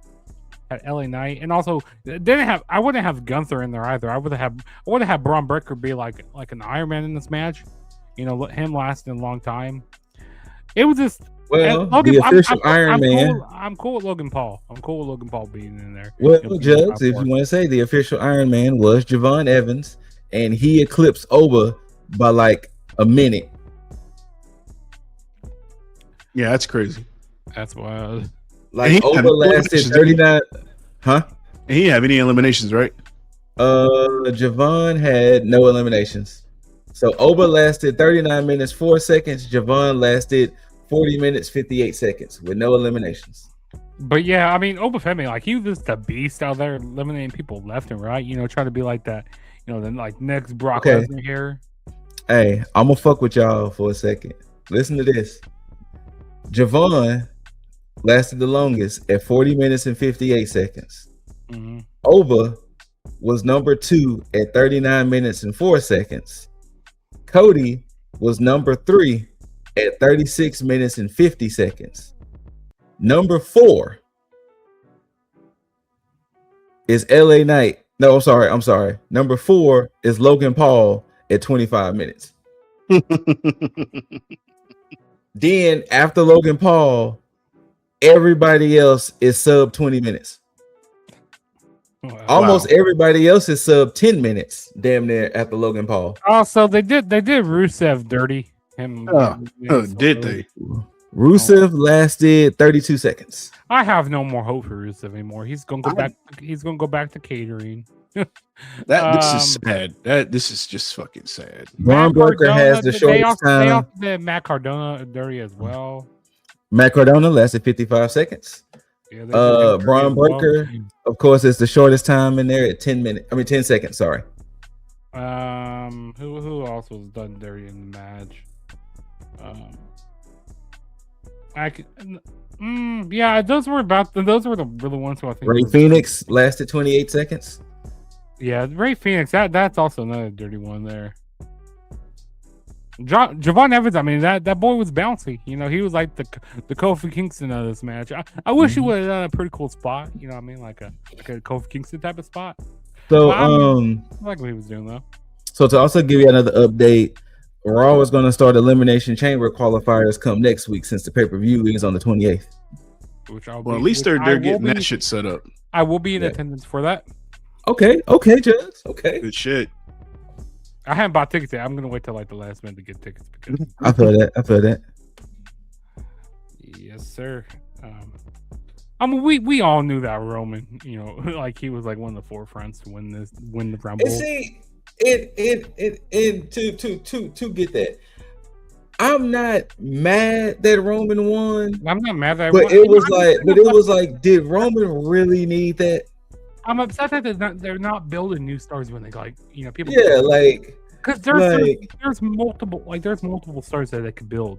At LA Knight, and also I wouldn't have Gunther in there either. I would have Braun Breaker be like an Iron Man in this match, let him last a long time. It was just Logan, the official Iron Man. I'm cool with Logan Paul. I'm cool with Logan Paul being in there. Well, Jugs, if you want to say the official Iron Man was Javon Evans, and he eclipsed Oba by like a minute. Yeah, that's crazy. That's wild. Like Oba lasted 39, huh? And he didn't have any eliminations, right? Javon had no eliminations. So Oba lasted 39 minutes 4 seconds. Javon lasted 40 minutes 58 seconds with no eliminations. But yeah, I mean Oba Femi, like he was just a beast out there eliminating people left and right. Trying to be like that. Then like next Brock Lesnar here. Hey, I'm gonna fuck with y'all for a second. Listen to this. Javon lasted the longest at 40 minutes and 58 seconds. Oba was number 2 at 39 minutes and 4 seconds. Cody was number 3 at 36 minutes and 50 seconds. Number 4 is LA Knight. No, I'm sorry. Number 4 is Logan Paul at 25 minutes. Then after Logan Paul, everybody else is sub 20 minutes. Almost everybody else is sub 10 minutes. Damn near after Logan Paul. Also, they did Rusev dirty. Did they? Rusev lasted 32 seconds. I have no more hope for Rusev anymore. He's gonna go back. He's gonna go back to catering. This is sad. This is just fucking sad. Braun Breaker has the shortest time. They also did Matt Cardona dirty as well. Matt Cardona lasted 55 seconds. Yeah, Braun Breaker, of course, is the shortest time in there at 10 seconds. Sorry. Who else was done dirty in the match? Yeah, those were the really ones who I think. Ray Phoenix lasted 28 seconds. Yeah, Ray Phoenix. That's also another dirty one there. Javon Evans, I mean that boy was bouncy. He was like the Kofi Kingston of this match. I wish he would have done a pretty cool spot. You know what I mean, like a Kofi Kingston type of spot. So I like what he was doing though. So to also give you another update, Raw is going to start Elimination Chamber qualifiers come next week since the pay-per-view is on the 28th. At least they're getting that shit set up. I will be in attendance for that. Okay, Judge. Okay. Good shit. I haven't bought tickets yet. I'm gonna wait till like the last minute to get tickets because I feel that. Yes, sir. I mean, we all knew that Roman, like he was like one of the forefronts to win the Rumble. And see, to get that, I'm not mad that Roman won. I'm not mad that, but it was like, did Roman really need that? I'm upset that they're not building new stars when they people. Yeah, like because there's multiple stars that they could build,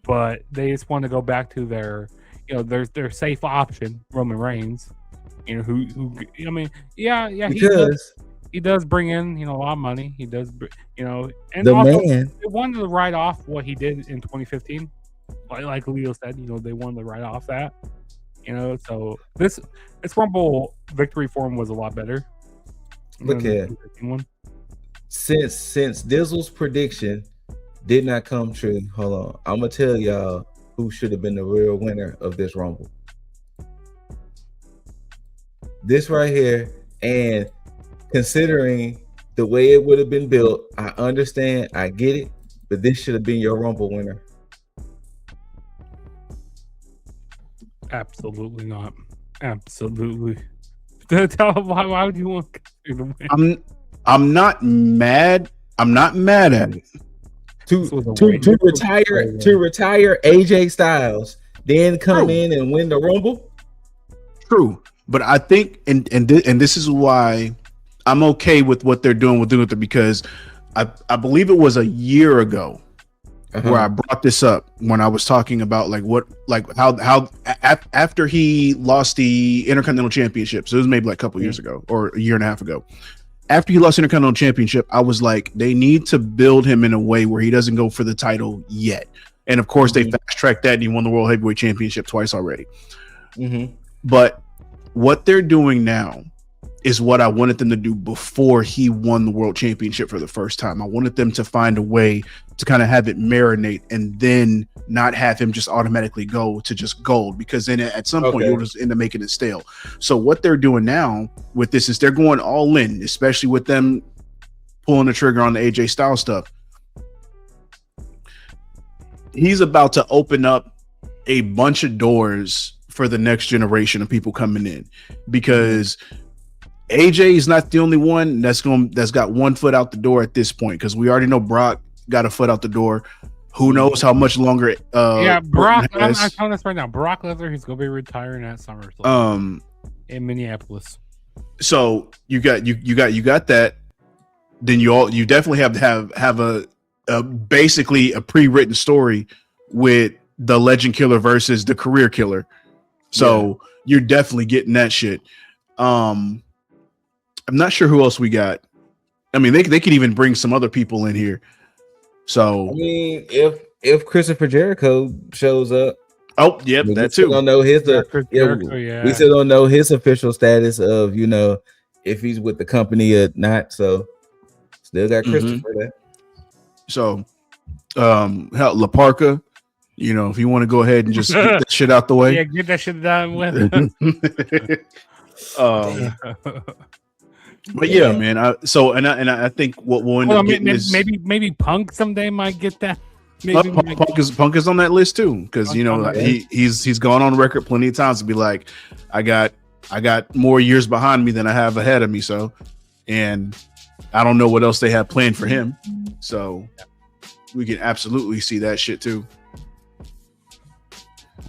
but they just want to go back to their their safe option, Roman Reigns. Who I mean, yeah, because he does bring in a lot of money. He does, and the also, man they wanted to write off what he did in 2015. Like Leo said, they wanted to write off that. So this Rumble victory for him was a lot better. Look at since Dizzle's prediction did not come true. Hold on, I'm gonna tell y'all who should have been the real winner of this Rumble. This right here, and considering the way it would have been built. I understand, I get it, but this should have been your Rumble winner. Absolutely not. Absolutely. Why would you want to win? I'm not mad. I'm not mad at it. To retire AJ Styles, then come in and win the Rumble. True, but I think and this is why I'm okay with what they're doing with it, because I believe it was a year ago where I brought this up when I was talking about how after he lost the Intercontinental Championship. So it was maybe like a couple years ago or a year and a half ago. After he lost the Intercontinental Championship, I was like, they need to build him in a way where he doesn't go for the title yet. And of course, they fast tracked that and he won the World Heavyweight Championship twice already. But what they're doing now is what I wanted them to do before he won the World Championship for the first time. I wanted them to find a way to kind of have it marinate and then not have him just automatically go to just gold, because then at some point you'll just end up making it stale. So what they're doing now with this is they're going all in, especially with them pulling the trigger on the AJ Styles stuff. He's about to open up a bunch of doors for the next generation of people coming in, because AJ is not the only one that's got one foot out the door at this point, because we already know Brock got a foot out the door. Who knows how much longer? Brock. I'm telling this right now. Brock Lesnar, he's gonna be retiring at SummerSlam in Minneapolis. So you got that. Then you definitely have to have a basically a pre-written story with the Legend Killer versus the Career Killer. So you're definitely getting that shit. I'm not sure who else we got. I mean, they could even bring some other people in here. So I mean, if Christopher Jericho shows up, that too. Don't know his we still don't know his official status of if he's with the company or not. So still got Christopher there. So La Parka, if you want to go ahead and just get that shit out the way. Yeah, get that shit done with. But yeah, man. I think what we'll end up getting is maybe Punk someday might get that. Punk is on that list too, because he's gone on record plenty of times to be like, I got more years behind me than I have ahead of me. So, and I don't know what else they have planned for him. So we can absolutely see that shit too.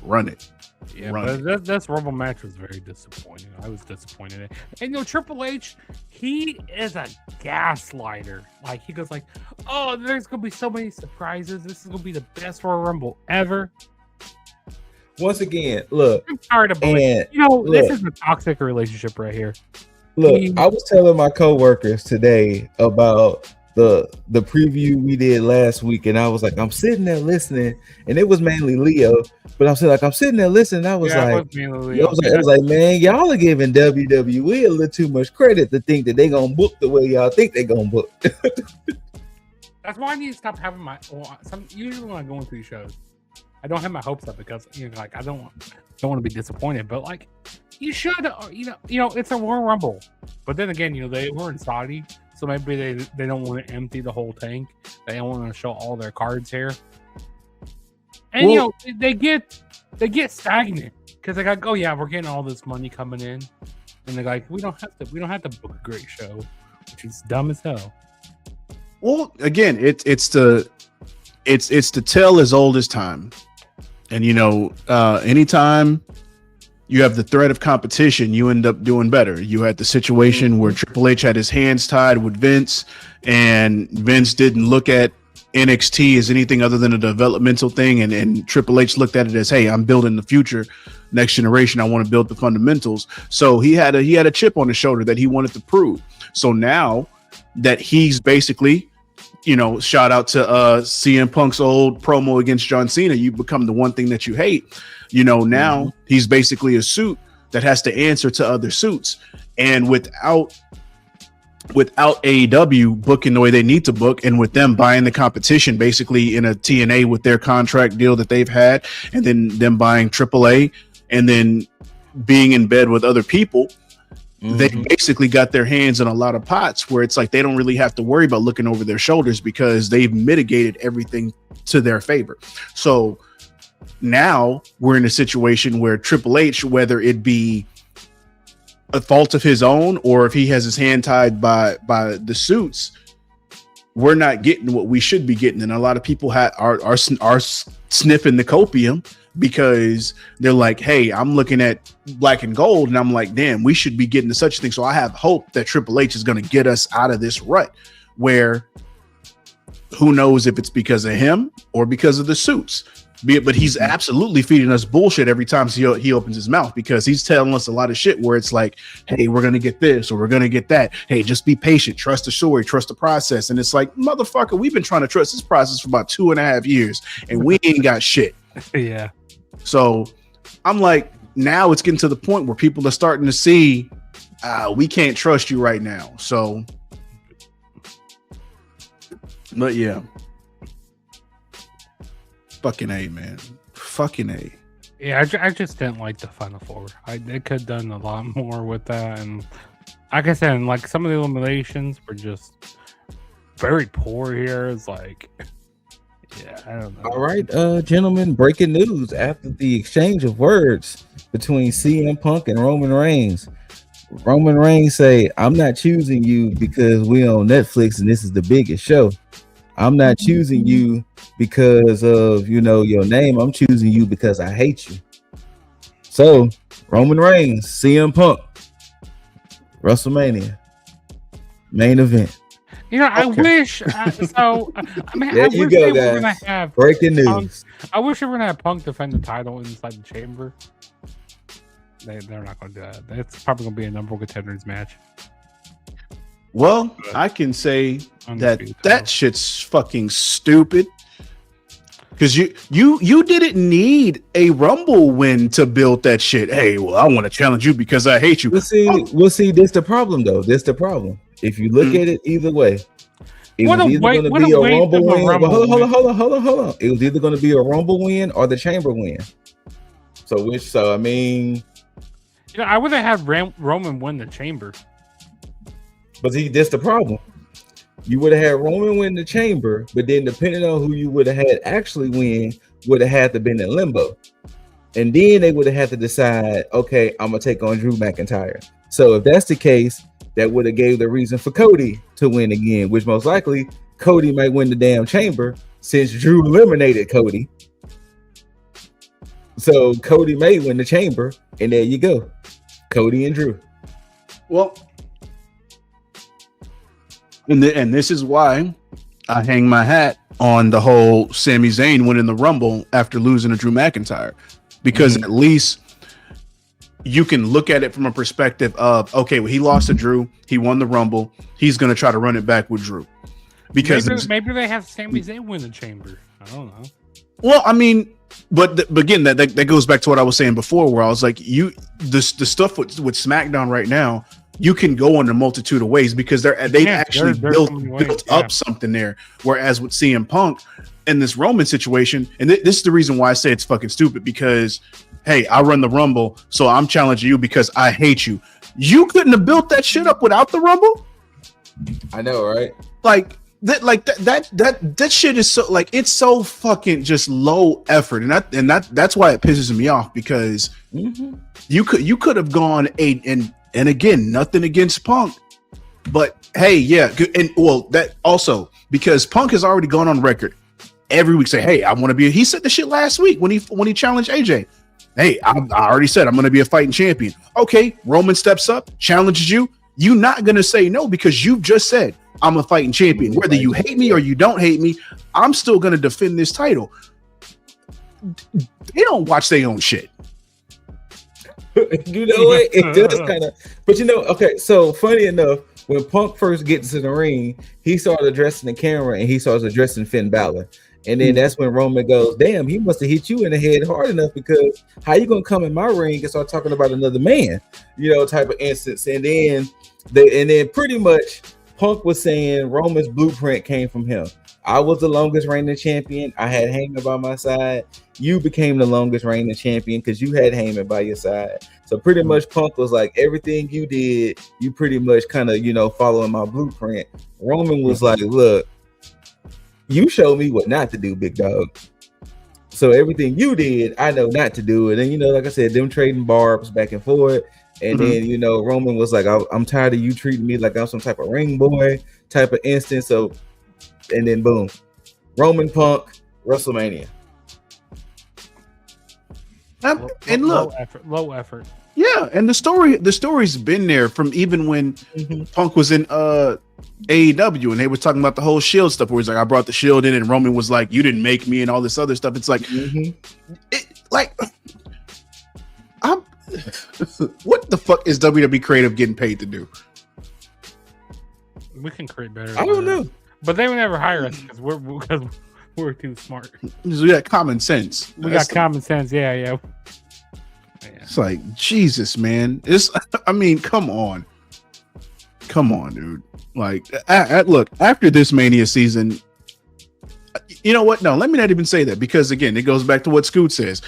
Run it. Yeah, but this Rumble match was very disappointing. I was disappointed. And Triple H, he is a gaslighter. Like, he goes like, oh, there's going to be so many surprises. This is going to be the best Royal Rumble ever. Once again, look. I'm tired of believing. This is a toxic relationship right here. Look, I was telling my coworkers today about the preview we did last week, and I was like, I'm sitting there listening, and it was mainly Leo, but I'm sitting there listening. I was like, man, y'all are giving WWE a little too much credit to think that they gonna book the way y'all think they gonna book. That's why I need to stop having usually when I go into these shows, I don't have my hopes up, because I don't want to be disappointed, but like, you should, it's a Royal Rumble, but then again, they were in Saudi. So maybe they don't want to empty the whole tank. They don't want to show all their cards here. And they get stagnant because they're like, oh yeah, we're getting all this money coming in, and they're like, we don't have to book a great show, which is dumb as hell. Well, again, it's the tale as old as time, and anytime you have the threat of competition, you end up doing better. You had the situation where Triple H had his hands tied with Vince, and Vince didn't look at NXT as anything other than a developmental thing. And Triple H looked at it as, hey, I'm building the future, next generation. I want to build the fundamentals. So he had a chip on his shoulder that he wanted to prove. So now that he's basically, shout out to CM Punk's old promo against John Cena, you become the one thing that you hate. Now he's basically a suit that has to answer to other suits, and without AEW booking the way they need to book, and with them buying the competition basically in a TNA with their contract deal that they've had, and then them buying AAA, and then being in bed with other people, they basically got their hands in a lot of pots where it's like they don't really have to worry about looking over their shoulders because they've mitigated everything to their favor. So now we're in a situation where Triple H, whether it be a fault of his own or if he has his hand tied by the suits, we're not getting what we should be getting. And a lot of people are sniffing the copium because they're like, hey, I'm looking at black and gold and I'm like, damn, we should be getting to such a thing. So I have hope that Triple H is going to get us out of this rut where who knows if it's because of him or because of the suits. But he's absolutely feeding us bullshit every time he opens his mouth because he's telling us a lot of shit where it's like, hey, we're going to get this or we're going to get that. Hey, just be patient. Trust the story. Trust the process. And it's like, motherfucker, we've been trying to trust this process for about 2.5 years and we ain't got shit. Yeah. So I'm like, now it's getting to the point where people are starting to see we can't trust you right now. So, but yeah. Fucking A, man. Fucking A. Yeah, I just didn't like the Final Four. They could have done a lot more with that. And like I said, like some of the eliminations were just very poor here. It's like, yeah, I don't know. All right, gentlemen, breaking news after the exchange of words between CM Punk and Roman Reigns. Roman Reigns say, I'm not choosing you because we on Netflix and this is the biggest show. I'm not choosing you because of, your name. I'm choosing you because I hate you. So, Roman Reigns, CM Punk, WrestleMania, main event. I wish. I mean, There I you wish go, they were guys. gonna have Breaking news. Punk. I wish they were gonna have Punk defend the title inside the chamber. They're not gonna do that. It's probably gonna be a number one contenders match. Well, I can say that shit's fucking stupid. Because you didn't need a Rumble win to build that shit. Hey, well, I want to challenge you because I hate you. We'll see. This the problem, though. This the problem. If you look at it either way, it was either going to be a Rumble win. Hold on. It was either going to be a Rumble win or the Chamber win. So I mean, I would have had Roman win the Chamber. But see, that's the problem. You would have had Roman win the Chamber, but then depending on who you would have had actually win, would have had to been in limbo. And then they would have had to decide, okay, I'm going to take on Drew McIntyre. So if that's the case, that would have gave the reason for Cody to win again, which most likely Cody might win the damn Chamber since Drew eliminated Cody. So Cody may win the Chamber, and there you go. Cody and Drew. Well, and this is why I hang my hat on the whole Sami Zayn winning the Rumble after losing to Drew McIntyre, because at least you can look at it from a perspective of, okay, well, he lost to Drew, he won the Rumble, he's going to try to run it back with Drew. Because maybe they have Sami Zayn win the Chamber. I don't know. Well, I mean, but again, that goes back to what I was saying before, where I was like, the stuff with SmackDown right now, you can go in a multitude of ways because they've actually built up something there. Whereas with CM Punk and this Roman situation, and this is the reason why I say it's fucking stupid, because, hey, I run the Rumble, so I'm challenging you because I hate you. You couldn't have built that shit up without the Rumble? I know, right? That shit is so, like, it's so fucking just low effort, and that's why it pisses me off, because you could have gone and again, nothing against Punk, but hey, yeah, and well, that also because Punk has already gone on record every week say, hey, I want to be. He said the shit last week when he challenged AJ. Hey, I already said I'm going to be a fighting champion. Okay, Roman steps up, challenges you. You're not going to say no because you've just said I'm a fighting champion. Whether you hate me or you don't hate me, I'm still going to defend this title. They don't watch their own shit. You know what? It does kind of, but okay. So funny enough, when Punk first gets to the ring, he starts addressing the camera and he starts addressing Finn Balor, and then that's when Roman goes, "Damn, he must have hit you in the head hard enough because how you gonna come in my ring and start talking about another man?" Type of instance. And then pretty much Punk was saying Roman's blueprint came from him. I was the longest reigning champion. I had Heyman by my side. You became the longest reigning champion because you had Heyman by your side. So pretty much Punk was like, everything you did, you pretty much kind of, following my blueprint. Roman was like, look, you showed me what not to do, big dog. So everything you did, I know not to do it. And, like I said, them trading barbs back and forth. And then, Roman was like, I'm tired of you treating me like I'm some type of ring boy type of instance. So, and then boom, Roman Punk, WrestleMania. And look, low effort. Yeah, and the story's been there from even when Punk was in AEW, and they were talking about the whole Shield stuff, where he's like, I brought the Shield in, and Roman was like, you didn't make me, and all this other stuff. It's like, what the fuck is WWE creative getting paid to do? We can create better. I don't know, but they would never hire us because we're too smart. We got common sense. We got common sense. Yeah. It's like, Jesus, man. Come on, dude. Like, look, after this Mania season, you know what? No, let me not even say that, because again, it goes back to what Scoot says.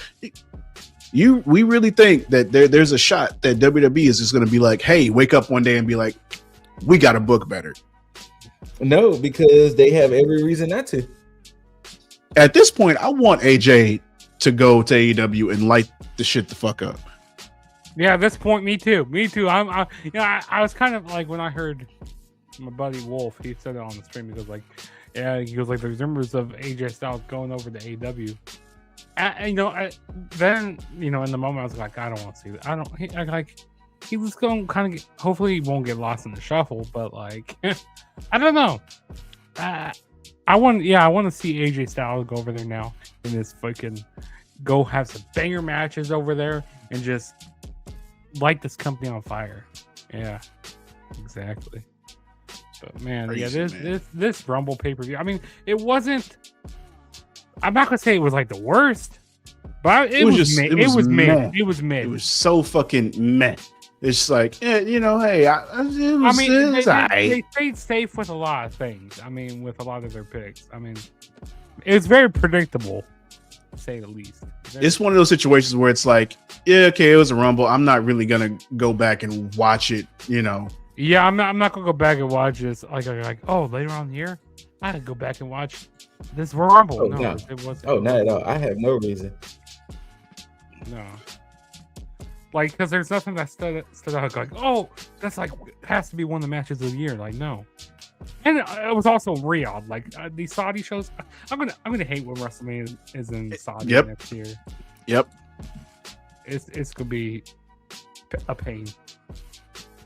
We really think that there's a shot that WWE is just going to be like, hey, wake up one day and be like, we got to book better. No, because they have every reason not to. At this point, I want AJ to go to AEW and light the shit the fuck up. Yeah, at this point, me too. I was kind of like, when I heard my buddy Wolf, he said it on the stream. He goes like, there's rumors of AJ Styles going over to AEW. Then in the moment I was like, I don't want to see that. He was going to kind of hopefully he won't get lost in the shuffle, but like, I don't know. I want to see AJ Styles go over there now and just fucking go have some banger matches over there and just light this company on fire. Yeah, exactly. But man, crazy, this Rumble pay-per-view, I mean, it wasn't, I'm not gonna say it was like the worst, but it was mid. It was mid. It was so fucking meh. It's like, hey, they stayed safe with a lot of things. I mean, with a lot of their picks. I mean, it's very predictable, to say the least. It's one of those situations where it's like, yeah, okay, it was a Rumble. I'm not really gonna go back and watch it. Yeah, I'm not gonna go back and watch this. Like, oh, later on here, I gotta go back and watch this Rumble. Oh, no. It wasn't. Oh, not at all. I have no reason. No. Like, because there's nothing that stood out like, oh, that's like, has to be one of the matches of the year. Like, no. And it was also Riyadh. Like, these Saudi shows, I'm gonna hate when WrestleMania is in Saudi next year. Yep. It's gonna be a pain.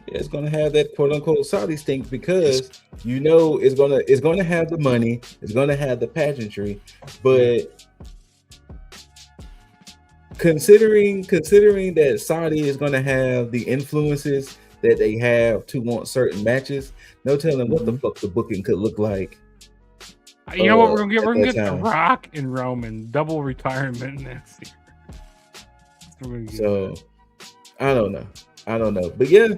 Yeah, it's gonna have that quote unquote Saudi stink because it's gonna have the money, it's gonna have the pageantry, but considering that Saudi is going to have the influences that they have to want certain matches, no telling what the fuck the booking could look like. You know what we're gonna get? We're gonna get The Rock and Roman double retirement next year. So I don't know, but yeah,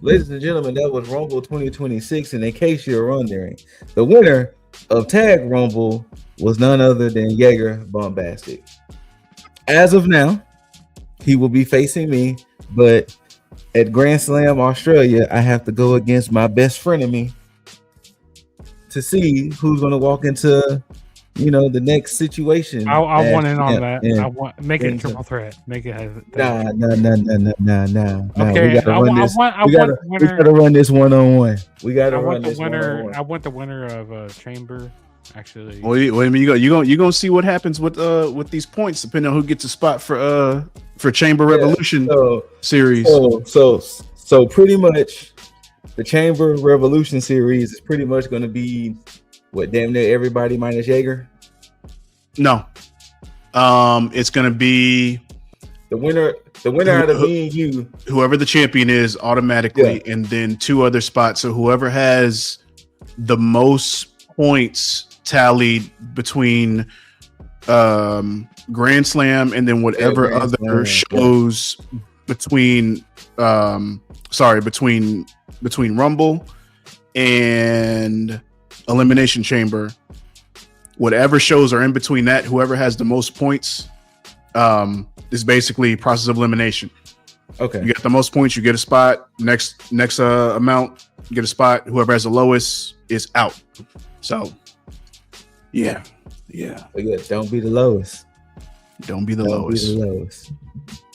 ladies and gentlemen, that was Rumble 2026. And in case you're wondering, the winner of Tag Rumble was none other than Jaeger Bombastic. As of now, he will be facing me, but at Grand Slam Australia, I have to go against my best frenemy to see who's going to walk into, the next situation. I want in on that. I want make it a triple threat. Make it. Nah. Okay, we gotta run this one-on-one. We gotta run this one-on-one. I want the winner of Chamber. Actually, wait a minute. You gonna see what happens with these points depending on who gets a spot for Chamber Revolution series. So pretty much the Chamber Revolution series is pretty much going to be what, damn near everybody minus Jaeger. No, it's going to be the winner out of me and you, whoever the champion is automatically, and then two other spots. So whoever has the most points tallied between Grand Slam and then whatever other shows between Rumble and Elimination Chamber. Whatever shows are in between that, whoever has the most points is basically process of elimination. Okay. You get the most points, you get a spot. Next amount, you get a spot. Whoever has the lowest is out. So, yeah. So yeah, don't be the lowest. Don't be the lowest.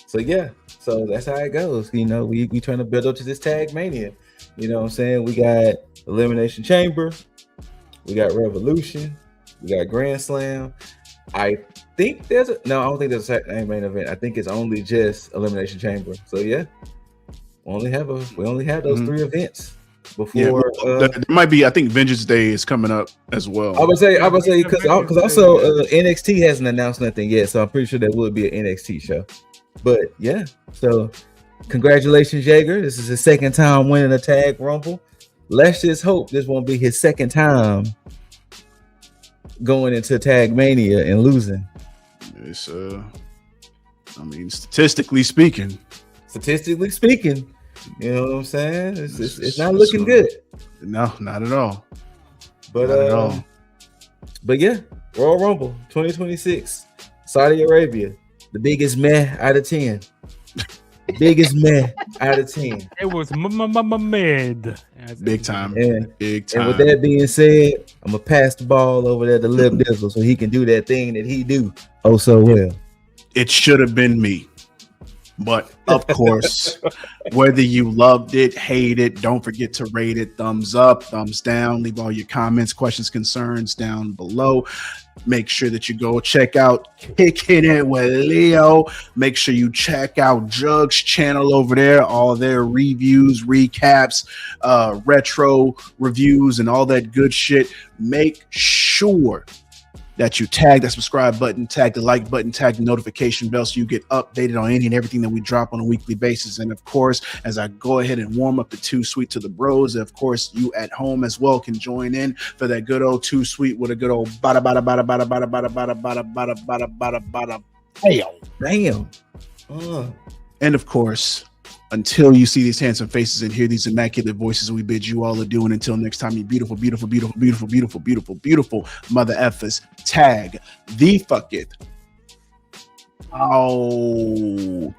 So yeah, so that's how it goes. You know, we trying to build up to this Tag Mania. You know what I'm saying? We got Elimination Chamber, we got Revolution, we got Grand Slam. I think I don't think there's a main event. I think it's only just Elimination Chamber. So yeah, we only have those 3 events before. There might be. I think Vengeance Day is coming up as well. I would say because also NXT hasn't announced nothing yet, so I'm pretty sure there will be an NXT show. But yeah, so congratulations, Jaeger. This is his second time winning a Tag Rumble. Let's just hope this won't be his second time going into Tag Mania and losing. It's I mean, statistically speaking, you know what I'm saying? It's not looking good. No, not at all. But not at all. But yeah, Royal Rumble 2026, Saudi Arabia, the biggest meh out of 10. Biggest meh out of 10. It was mid. Big time. Big time. And with that being said, I'm gonna pass the ball over there to Lip Dizzle so he can do that thing that he do oh so well. It should have been me. But of course, whether you loved it, hate it, don't forget to rate it. Thumbs up, thumbs down. Leave all your comments, questions, concerns down below. Make sure that you go check out Kickin It with Leo. Make sure you check out Jug's channel over there. All their reviews, recaps, retro reviews, and all that good shit. Make sure that you tag that subscribe button, tag the like button, tag the notification bell so you get updated on any and everything that we drop on a weekly basis. And of course, as I go ahead and warm up the Too Sweet to the Bros, of course, you at home as well can join in for that good old Too Sweet with a good old bada bada bada bada bada bada bada bada bada bada bada bada Damn. And of course, until you see these handsome faces and hear these immaculate voices, we bid you all adieu. And until next time, you beautiful, beautiful, beautiful, beautiful, beautiful, beautiful, beautiful mother effers. Tag the fuck it out.